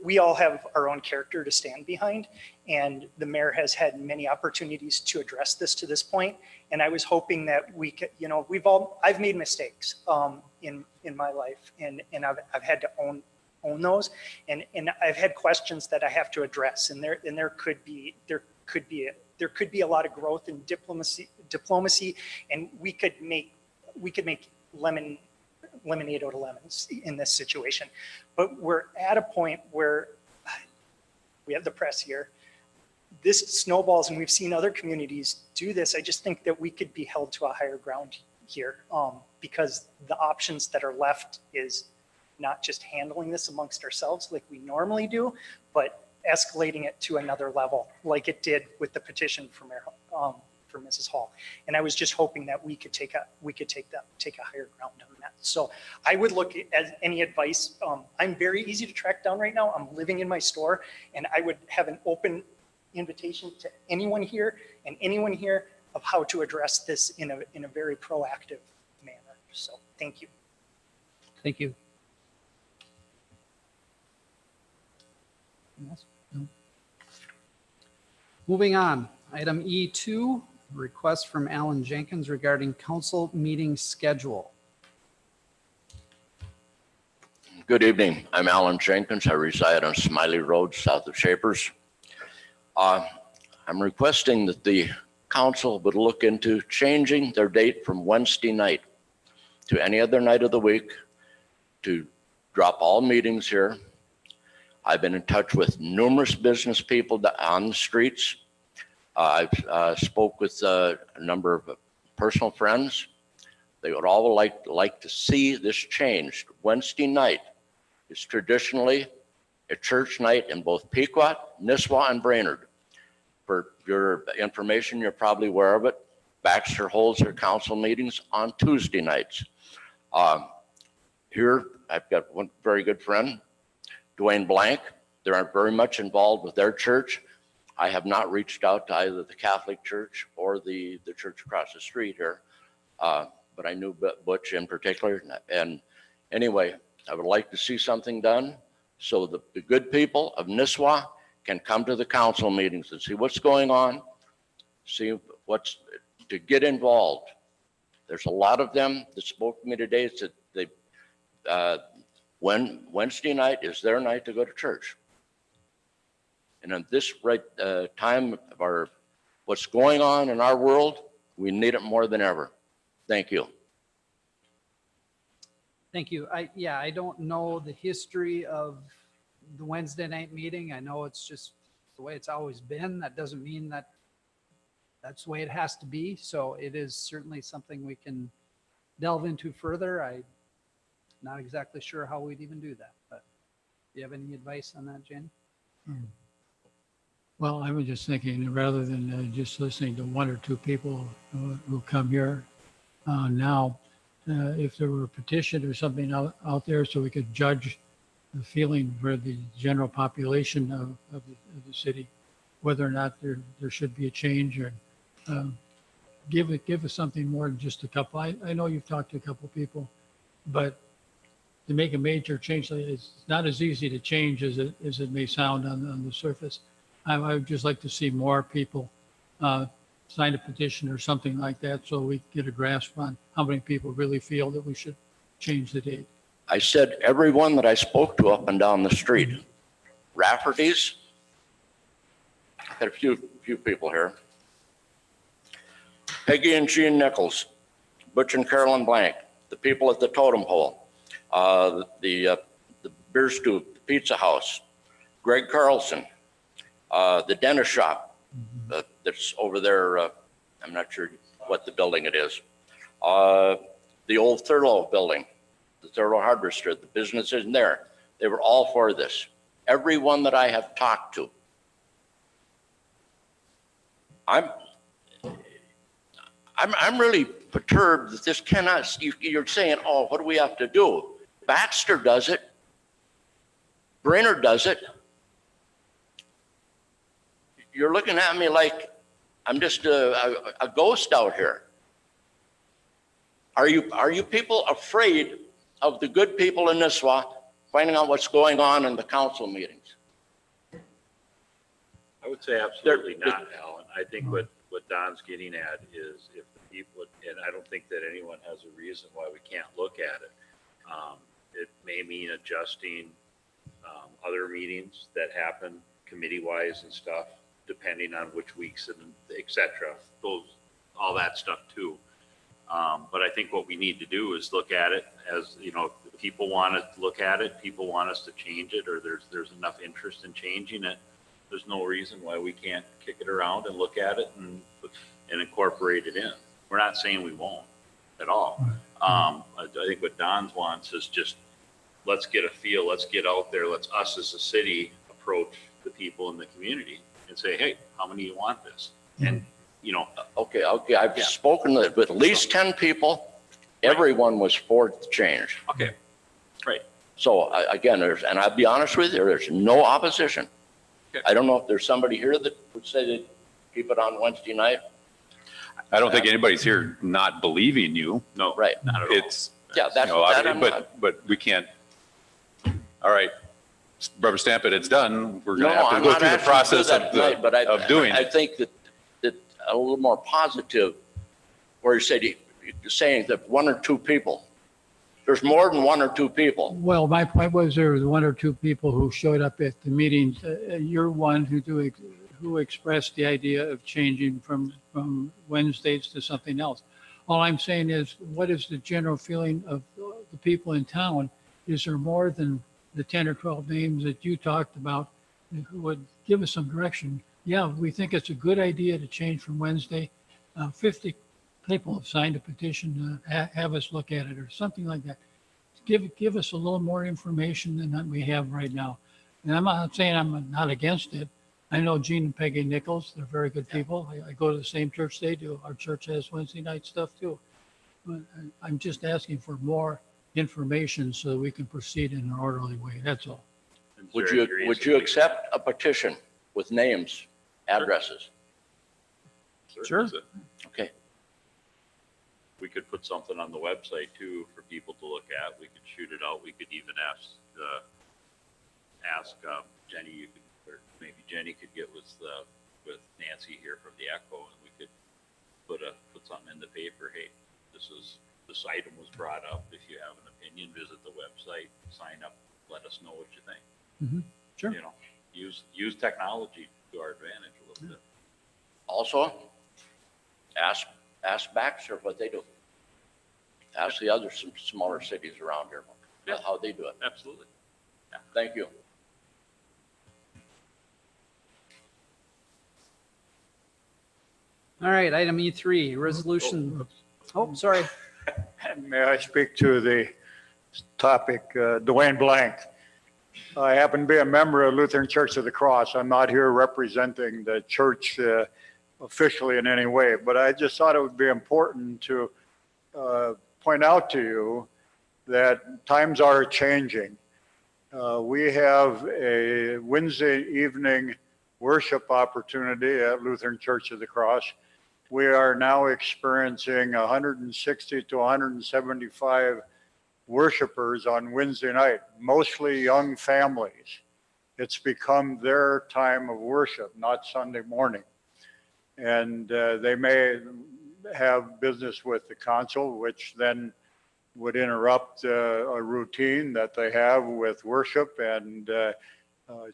We all have our own character to stand behind, and the mayor has had many opportunities to address this to this point. And I was hoping that we could, I've made mistakes in my life, and I've had to own those, and I've had questions that I have to address, and there could be a lot of growth in diplomacy, and we could make lemonade out of lemons in this situation. But we're at a point where we have the press here. This snowballs, and we've seen other communities do this. I just think that we could be held to a higher ground here, because the options that are left is not just handling this amongst ourselves like we normally do, but escalating it to another level, like it did with the petition for Mrs. Hall. And I was just hoping that we could take a higher ground on that. So I would look at any advice. I'm very easy to track down right now. I'm living in my store, and I would have an open invitation to anyone here of how to address this in a very proactive manner. So thank you. Thank you. No. Moving on, item E2, request from Alan Jenkins regarding council meeting schedule. Good evening. I'm Alan Jenkins. I reside on Smiley Road, south of Shapers. I'm requesting that the council would look into changing their date from Wednesday night to any other night of the week to drop all meetings here. I've been in touch with numerous business people on the streets. I've spoke with a number of personal friends. They would all like to see this changed. Wednesday night is traditionally a church night in both Pequot, Nisswa, and Brainerd. For your information, you're probably aware of it. Baxter holds their council meetings on Tuesday nights. Here, I've got one very good friend, Dwayne Blank. They're very much involved with their church. I have not reached out to either the Catholic Church or the church across the street here, but I knew Butch in particular. And anyway, I would like to see something done so the good people of Nisswa can come to the council meetings and see what's going on, see what's to get involved. There's a lot of them that spoke to me today. Said when Wednesday night is their night to go to church. And at this time of what's going on in our world, we need it more than ever. Thank you. Thank you. I don't know the history of the Wednesday night meeting. I know it's just the way it's always been. That doesn't mean that that's the way it has to be. So it is certainly something we can delve into further. I'm not exactly sure how we'd even do that, but do you have any advice on that, Jenny? Well, I was just thinking, rather than just listening to one or two people who come here now, if there were a petition or something out there so we could judge the feeling for the general population of the city, whether or not there should be a change, or give us something more than just a couple. I know you've talked to a couple people, but to make a major change, it's not as easy to change as it may sound on the surface. I would just like to see more people sign a petition or something like that, so we get a grasp on how many people really feel that we should change the date. I said everyone that I spoke to up and down the street. Rafferty's, got a few people here. Peggy and Jean Nichols, Butch and Carolyn Blank, the people at the Totem Pole, the Beer Stew, the Pizza House, Greg Carlson, the dentist shop that's over there. I'm not sure what the building it is. The old Thurlow building, the Thurlow Hardware Store, the businesses in there. They were all for this. Everyone that I have talked to. I'm really perturbed that this cannot, you're saying, oh, what do we have to do? Baxter does it. Brainerd does it. you're looking at me like I'm just a ghost out here. Are you people afraid of the good people in Nisswa finding out what's going on in the council meetings? I would say absolutely not, Alan. I think what Don's getting at is if the people, and I don't think that anyone has a reason why we can't look at it. It may mean adjusting other meetings that happen committee-wise and stuff, depending on which weeks and et cetera, all that stuff too. But I think what we need to do is look at it as, you know, if people want to look at it, people want us to change it, or there's enough interest in changing it. There's no reason why we can't kick it around and look at it and incorporate it in. We're not saying we won't at all. I think what Don's wants is just, let's get a feel, let's get out there, let's us as a city approach the people in the community and say, hey, how many of you want this? And, you know. Okay, I've spoken with at least 10 people. Everyone was for the change. Okay, right. So again, and I'll be honest with you, there's no opposition. Okay. I don't know if there's somebody here that would say they'd keep it on Wednesday night. I don't think anybody's here not believing you. No, Right. not at all. It's, Yeah, that's, you know, that I'm not- but we can't, all right, rubber stamp it, it's done. We're No, going to have to I'm go not through the asking to do process that tonight, but of doing I it. think that a little more positive, where you said, you're saying that one or two people, there's more than one or two people. Well, my point was there was one or two people who showed up at the meetings. You're one who expressed the idea of changing from Wednesdays to something else. All I'm saying is, what is the general feeling of the people in town? Is there more than the 10 or 12 names that you talked about who would give us some direction? Yeah, we think it's a good idea to change from Wednesday. 50 people have signed a petition to have us look at it or something like that. Give us a little more information than we have right now. And I'm not saying I'm not against it. I know Gene and Peggy Nichols, they're very good people. I go to the same church they do. Our church has Wednesday night stuff too. But I'm just asking for more information so that we can proceed in an orderly way. That's all. Would you accept a petition with names, addresses? Sure. Okay. We could put something on the website too for people to look at. We could shoot it out. We could even ask Jenny, or maybe Jenny could get with Nancy here from the Echo, and we could put something in the paper. Hey, this item was brought up. If you have an opinion, visit the website, sign up, let us know what you think. Mm-hmm. Sure. You know, use technology to our advantage a little bit. Also, ask Baxter what they do. Ask the other some smaller cities around here how they do it. Absolutely. Yeah. Thank you. All right, item E3, resolution. Oh, sorry. May I speak to the topic, Dwayne Blank? I happen to be a member of Lutheran Church of the Cross. I'm not here representing the church officially in any way, but I just thought it would be important to point out to you that times are changing. We have a Wednesday evening worship opportunity at Lutheran Church of the Cross. We are now experiencing 160 to 175 worshipers on Wednesday night, mostly young families. It's become their time of worship, not Sunday morning. And they may have business with the council, which then would interrupt a routine that they have with worship and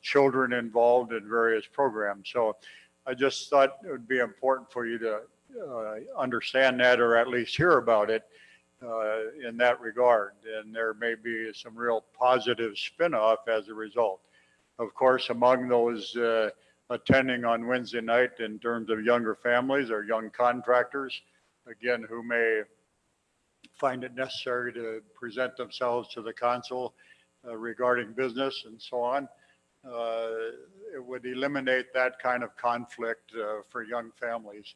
children involved in various programs. So I just thought it would be important for you to understand that, or at least hear about it in that regard. And there may be some real positive spin-off as a result. Of course, among those attending on Wednesday night in terms of younger families or young contractors, again, who may find it necessary to present themselves to the council regarding business and so on. It would eliminate that kind of conflict for young families.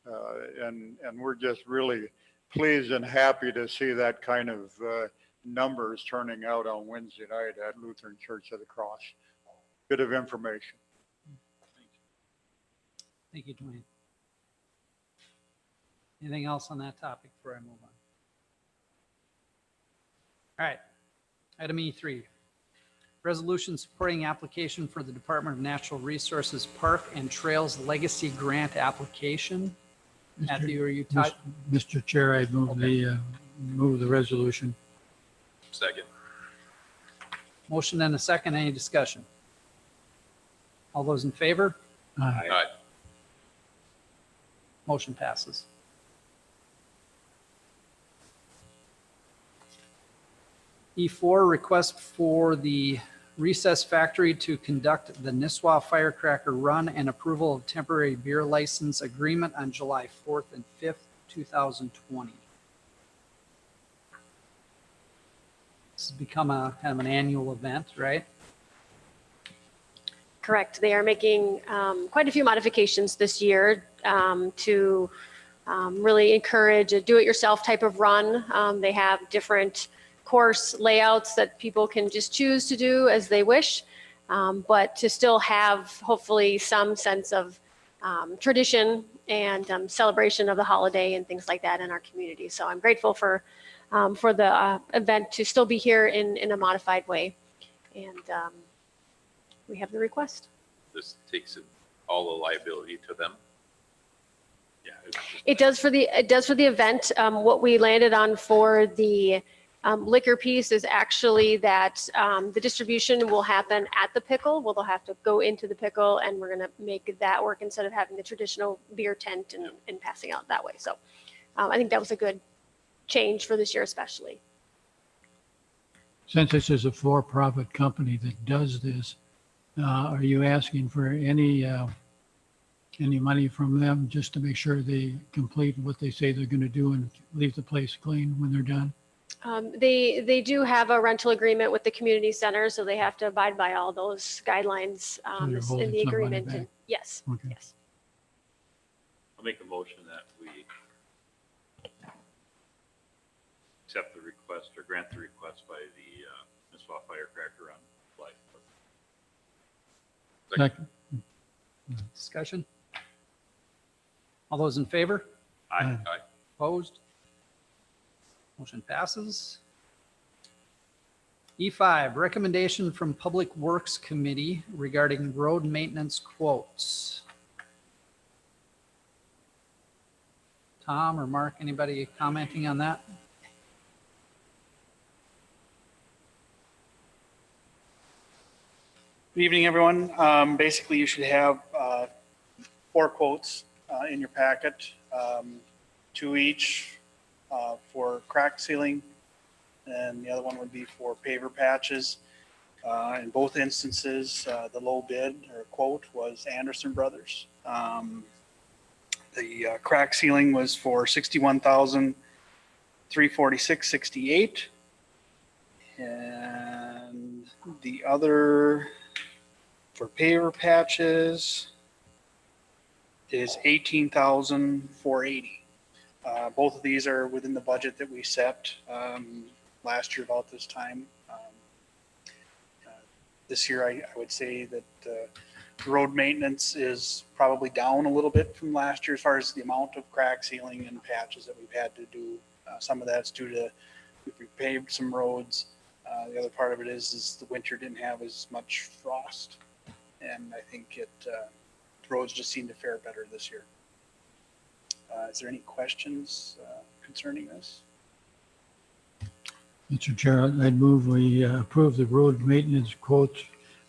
And we're just really pleased and happy to see that kind of numbers turning out on Wednesday night at Lutheran Church of the Cross. Bit of information. Thank you, Dwayne. Anything else on that topic before I move on? All right. Item E3. Resolution supporting application for the Department of Natural Resources Park and Trails Legacy Grant application. Matthew, are you tied? Mr. Chair, I move the resolution. Second. Motion and a second. Any discussion? All those in favor? Aye. Aye. Motion passes. E4, request for the Recess Factory to conduct the Nisswa Firecracker Run and approval of temporary beer license agreement on July 4th and 5th, 2020. This has become a kind of an annual event, right? Correct. They are making quite a few modifications this year to really encourage a do-it-yourself type of run. They have different course layouts that people can just choose to do as they wish, but to still have hopefully some sense of tradition and celebration of the holiday and things like that in our community. So I'm grateful for the event to still be here in a modified way. And we have the request. This takes all the liability to them. Yeah. It does for the event. What we landed on for the liquor piece is actually that the distribution will happen at the pickle. Well, they'll have to go into the pickle, and we're going to make that work instead of having the traditional beer tent and passing out that way. So I think that was a good change for this year, especially. Since this is a for-profit company that does this, are you asking for any money from them just to make sure they complete what they say they're going to do and leave the place clean when they're done? They do have a rental agreement with the community center, so they have to abide by all those guidelines you're in holding the some money agreement. back. And yes, Okay. yes. I'll make a motion that we accept the request or grant the request by the Nisswa Firecracker Run. Second. Discussion? All those in favor? Aye. Aye. Opposed? Motion passes. E5, recommendation from Public Works Committee regarding road maintenance quotes. Tom or Mark, anybody commenting on that? Good evening, everyone. Basically, you should have 4 quotes in your packet, 2 each for crack sealing, and the other one would be for paver patches. In both instances, the low bid or quote was Anderson Brothers. The crack sealing was for $61,346.68, and the other for paver patches is $18,480. Both of these are within the budget that we set last year about this time. This year, I would say that road maintenance is probably down a little bit from last year as far as the amount of crack sealing and patches that we've had to do. Some of that's due to we paved some roads. The other part of it is the winter didn't have as much frost, and I think the roads just seem to fare better this year. Is there any questions concerning this? Mr. Chair, I'd move we approve the road maintenance quotes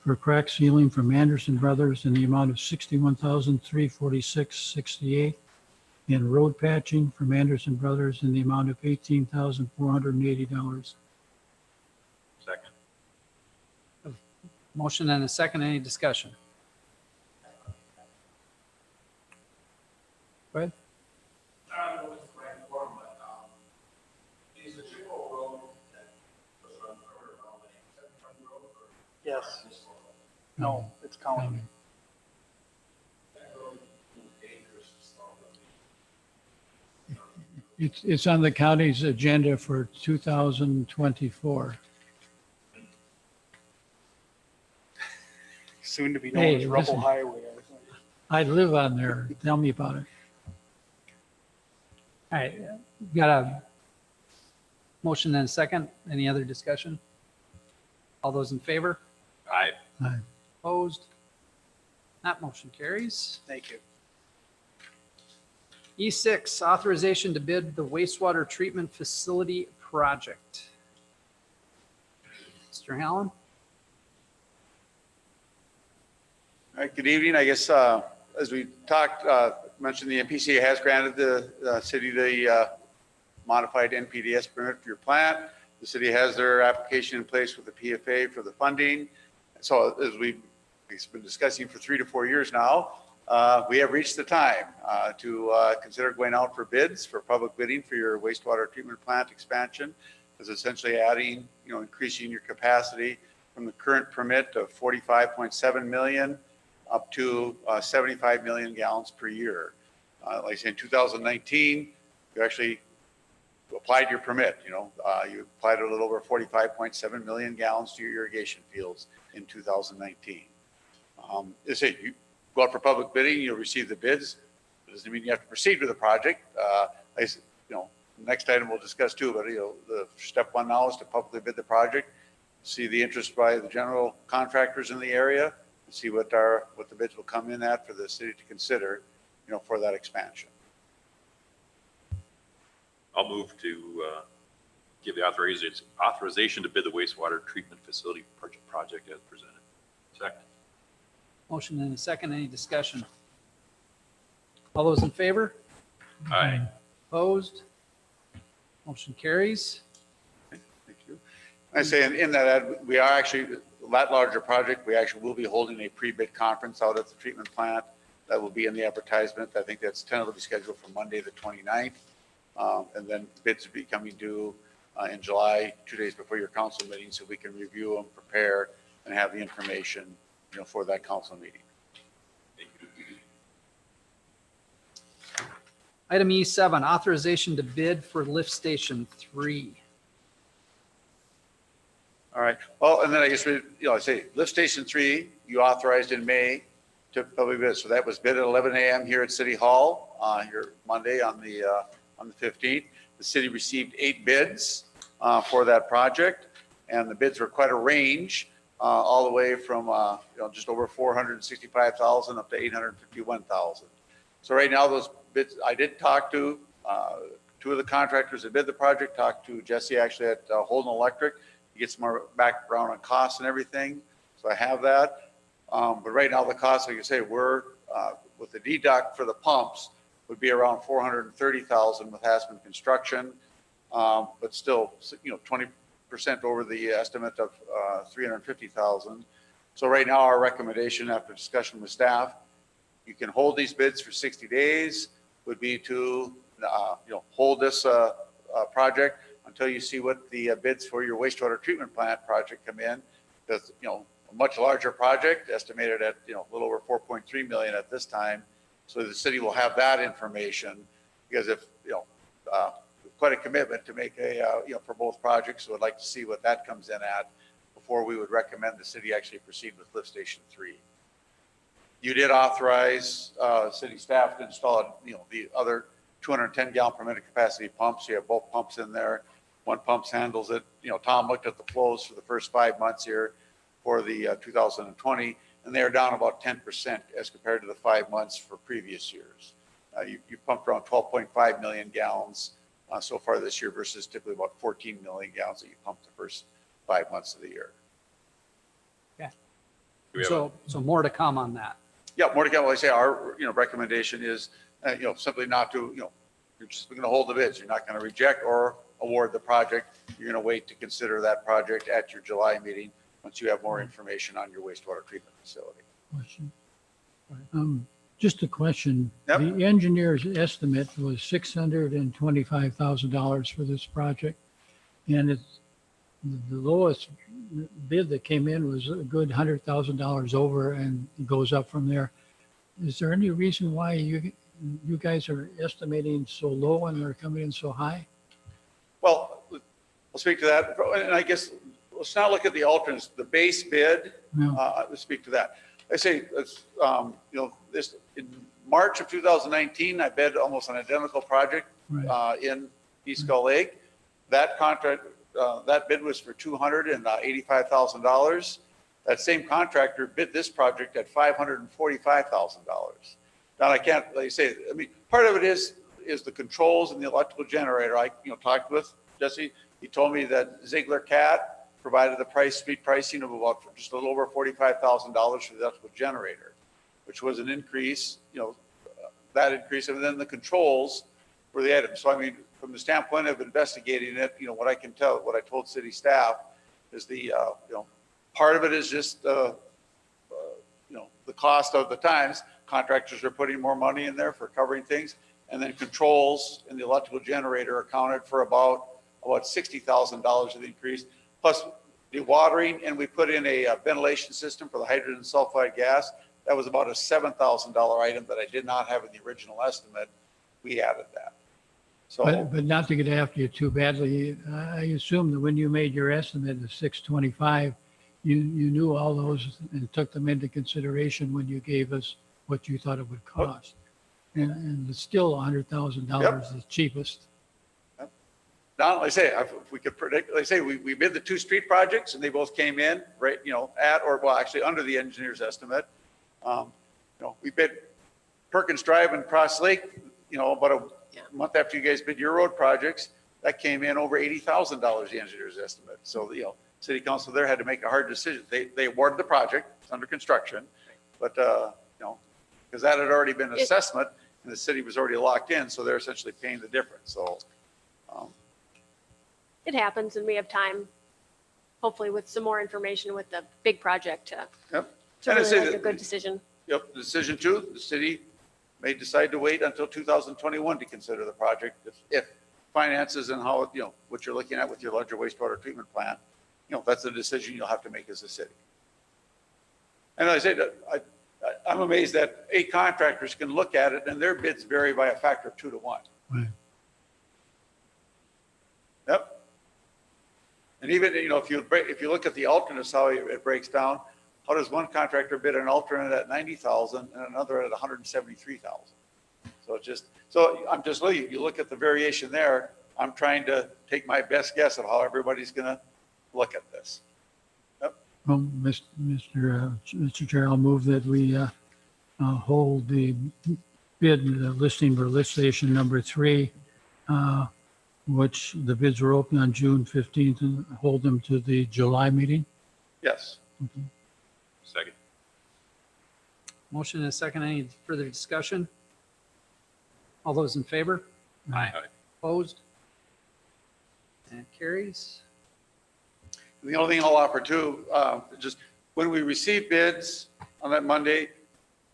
for crack sealing from Anderson Brothers in the amount of $61,346.68 and road patching from Anderson Brothers in the amount of $18,480. Second. Motion and a second. Any discussion? Go ahead. I don't know what's the correct form, but is the Chippewa Road that was run over around the Seven Road or Yes. this road? No, it's county. That road is dangerous to start with. It's on the county's agenda for 2024. Soon to be known Hey, as Rubble listen. Highway. I think. I live on there. Tell me about it. All right, got a motion and a second. Any other discussion? All those in favor? Aye. Opposed? That motion carries. Thank you. E6, authorization to bid the wastewater treatment facility project. Mr. Hallen? All right, good evening. I guess, as we talked, mentioned, the MPCA has granted the city the modified NPDS permit for your plant. The city has their application in place with the PFA for the funding. So as we've been discussing for 3 to 4 years now, we have reached the time to consider going out for bids for public bidding for your wastewater treatment plant expansion. Is essentially adding, increasing your capacity from the current permit of 45.7 million up to 75 million gallons per year. Like I said, in 2019, you actually applied your permit, you applied a little over 45.7 million gallons to your irrigation fields in 2019. You go out for public bidding, you'll receive the bids. It doesn't mean you have to proceed with the project. Next item we'll discuss too, but the step one now is to publicly bid the project, see the interest by the general contractors in the area, and see what the bids will come in at for the city to consider, for that expansion. I'll move to give the authorization to bid the wastewater treatment facility project as presented. Second. Motion and a second. Any discussion? All those in favor? Aye. Opposed? Motion carries. Thank you. I say in that ad, we are actually, that larger project, we actually will be holding a pre-bid conference out at the treatment plant. That will be in the advertisement. I think that's tentatively scheduled for Monday, the 29th. And then bids will be coming due in July, 2 days before your council meeting, so we can review them, prepare, and have the information, for that council meeting. Item E7, authorization to bid for lift station 3. All right. Well, and then I guess I say lift station 3, you authorized in May to public bid. So that was bid at 11 a.m. here at City Hall here Monday on the 15th. The city received 8 bids for that project, and the bids were quite a range, all the way from just over 465,000 up to 851,000. So right now those bids, I did talk to 2 of the contractors that bid the project, talked to Jesse actually at Holden Electric. He gets more background on costs and everything. So I have that. But right now the costs, like I say, we're with the deduct for the pumps would be around 430,000 with Hassman Construction, but still 20% over the estimate of 350,000. So right now our recommendation after discussion with staff, you can hold these bids for 60 days, would be to hold this project until you see what the bids for your wastewater treatment plant project come in. That's a much larger project, estimated at a little over 4.3 million at this time. So the city will have that information, because if quite a commitment to make for both projects. So I'd like to see what that comes in at before we would recommend the city actually proceed with lift station 3. You did authorize city staff to install the other 210 gallon per minute capacity pumps. You have both pumps in there. One pump handles it. Tom looked at the flows for the first 5 months here for the 2020, and they are down about 10% as compared to the 5 months for previous years. You pumped around 12.5 million gallons so far this year versus typically about 14 million gallons that you pumped the first 5 months of the year. Okay. So more to come on that. Yeah, more to come. Like I say, our recommendation is simply not to you're just going to hold the bids. You're not going to reject or award the project. You're going to wait to consider that project at your July meeting once you have more information on your wastewater treatment facility. Question. Just a question. Yep. The engineer's estimate was $625,000 for this project, and it's the lowest bid that came in was a good $100,000 over, and it goes up from there. Is there any reason why you guys are estimating so low and they're coming in so high? Well, I'll speak to that, and I guess let's not look at the alternates. The base bid. Yeah. Let's speak to that. I say, it's, this, in March of 2019, I bid almost an identical project Right. in East Gull Lake. That contract, that bid was for $285,000. That same contractor bid this project at $545,000. Now, I can't, like I say, I mean, part of it is the controls and the electrical generator. I, talked with Jesse. He told me that Ziegler Cat provided the street pricing of about just a little over $45,000 for the electrical generator, which was an increase, that increase, and then the controls for the items. So, I mean, from the standpoint of investigating it, what I can tell, what I told city staff is the, part of it is just, the cost of the times. Contractors are putting more money in there for covering things. And then controls and the electrical generator accounted for about $60,000 of the increase, plus dewatering, and we put in a ventilation system for the hydrogen sulfide gas. That was about a $7,000 item that I did not have in the original estimate. We added that. So, But not to get after you too badly, I assume that when you made your estimate of 625, you knew all those and took them into consideration when you gave us what you thought it would cost. And it's still $100,000 the cheapest. now, like I say, if we could predict, like I say, we bid the two street projects and they both came in right, at, or well, actually under the engineer's estimate. We bid Perkins Drive and Cross Lake, about a month after you guys bid your road projects, that came in over $80,000, the engineer's estimate. So, city council there had to make a hard decision. They awarded the project, it's under construction, but, because that had already been assessment and the city was already locked in, so they're essentially paying the difference. So, It happens and we have time, hopefully with some more information with the big project to And I really say make a that- good decision. the decision too, the city may decide to wait until 2021 to consider the project if finances and how, what you're looking at with your larger wastewater treatment plant, that's a decision you'll have to make as a city. And I say that I'm amazed that 8 contractors can look at it and their bids vary by a factor of 2 to 1. Right. Yep. And even, if you look at the alternates, how it breaks down, how does one contractor bid an alternate at 90,000 and another at 173,000? So I'm just looking, you look at the variation there, I'm trying to take my best guess of how everybody's going to look at this. Well, Mr. Chair, I'll move that we hold the bid listing for lift station number 3, which the bids were open on June 15th, and hold them to the July meeting. Yes. Second. Motion and a second. Any further discussion? All those in favor? Aye. Opposed? And it carries. And the only thing I'll offer too, just when we receive bids on that Monday,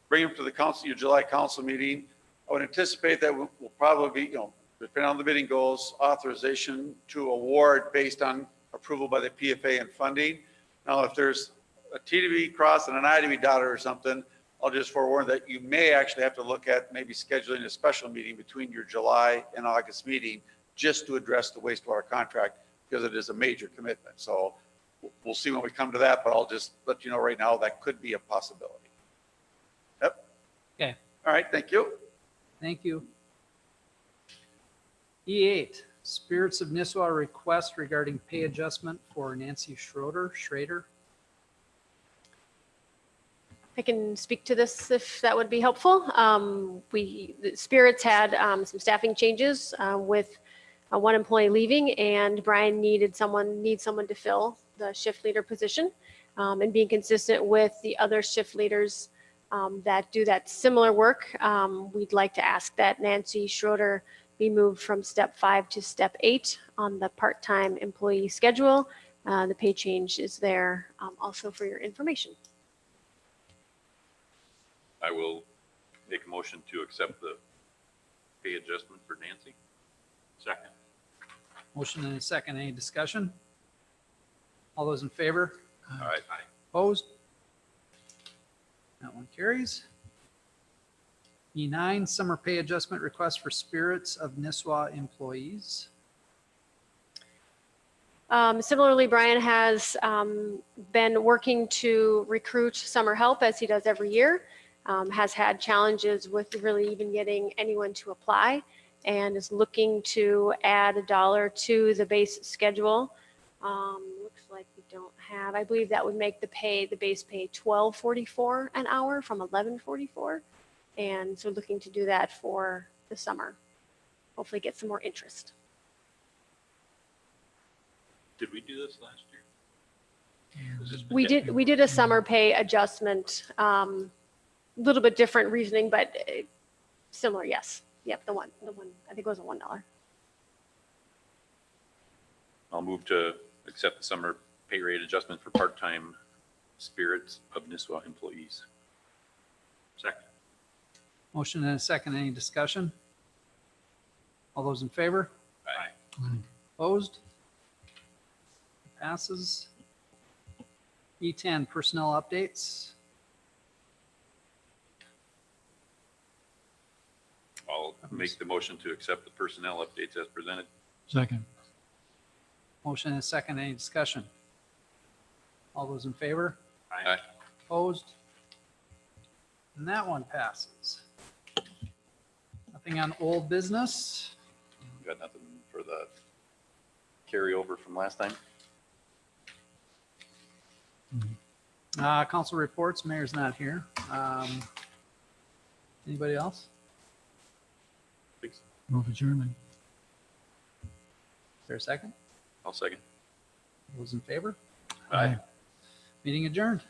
bring them to the council, your July council meeting. I would anticipate that we'll probably be, depending on the bidding goals, authorization to award based on approval by the PFA and funding. Now, if there's a T to be crossed and an I to be dotted or something, I'll just forewarn that you may actually have to look at maybe scheduling a special meeting between your July and August meeting just to address the wastewater contract, because it is a major commitment. So we'll see when we come to that, but I'll just let you know right now that could be a possibility. Yep. Okay. All right. Thank you. Thank you. E8, Spirits of Nisswa request regarding pay adjustment for Nancy Schrader. I can speak to this if that would be helpful. The Spirits had some staffing changes with one employee leaving, and Brian needs someone to fill the shift leader position. And being consistent with the other shift leaders that do that similar work, we'd like to ask that Nancy Schroeder be moved from step 5 to step 8 on the part-time employee schedule. The pay change is there also for your information. I will make a motion to accept the pay adjustment for Nancy. Second. Motion and a second. Any discussion? All those in favor? All right. Opposed? That one carries. E9, summer pay adjustment request for Spirits of Nisswa employees. Similarly, Brian has been working to recruit summer help as he does every year. Has had challenges with really even getting anyone to apply, and is looking to add $1 to the base schedule. Looks like we don't have, I believe that would make the base pay $12.44 an hour from $11.44. And so looking to do that for the summer. Hopefully get some more interest. Did we do this last year? Was this We did a summer pay adjustment, little bit different reasoning, but similar, yes. Yep, the one, I think it was a $1. I'll move to accept the summer pay rate adjustment for part-time Spirits of Nisswa employees. Second. Motion and a second. Any discussion? All those in favor? Aye. Opposed? Passes. E10, personnel updates. I'll make the motion to accept the personnel updates as presented. Second. Motion and a second. Any discussion? All those in favor? Aye. Opposed? And that one passes. Nothing on old business. Got nothing for the carryover from last time? Council reports, mayor's not here. Anybody else? Please. Move adjournment. Is there a second? I'll second. Those in favor? Aye. Meeting adjourned.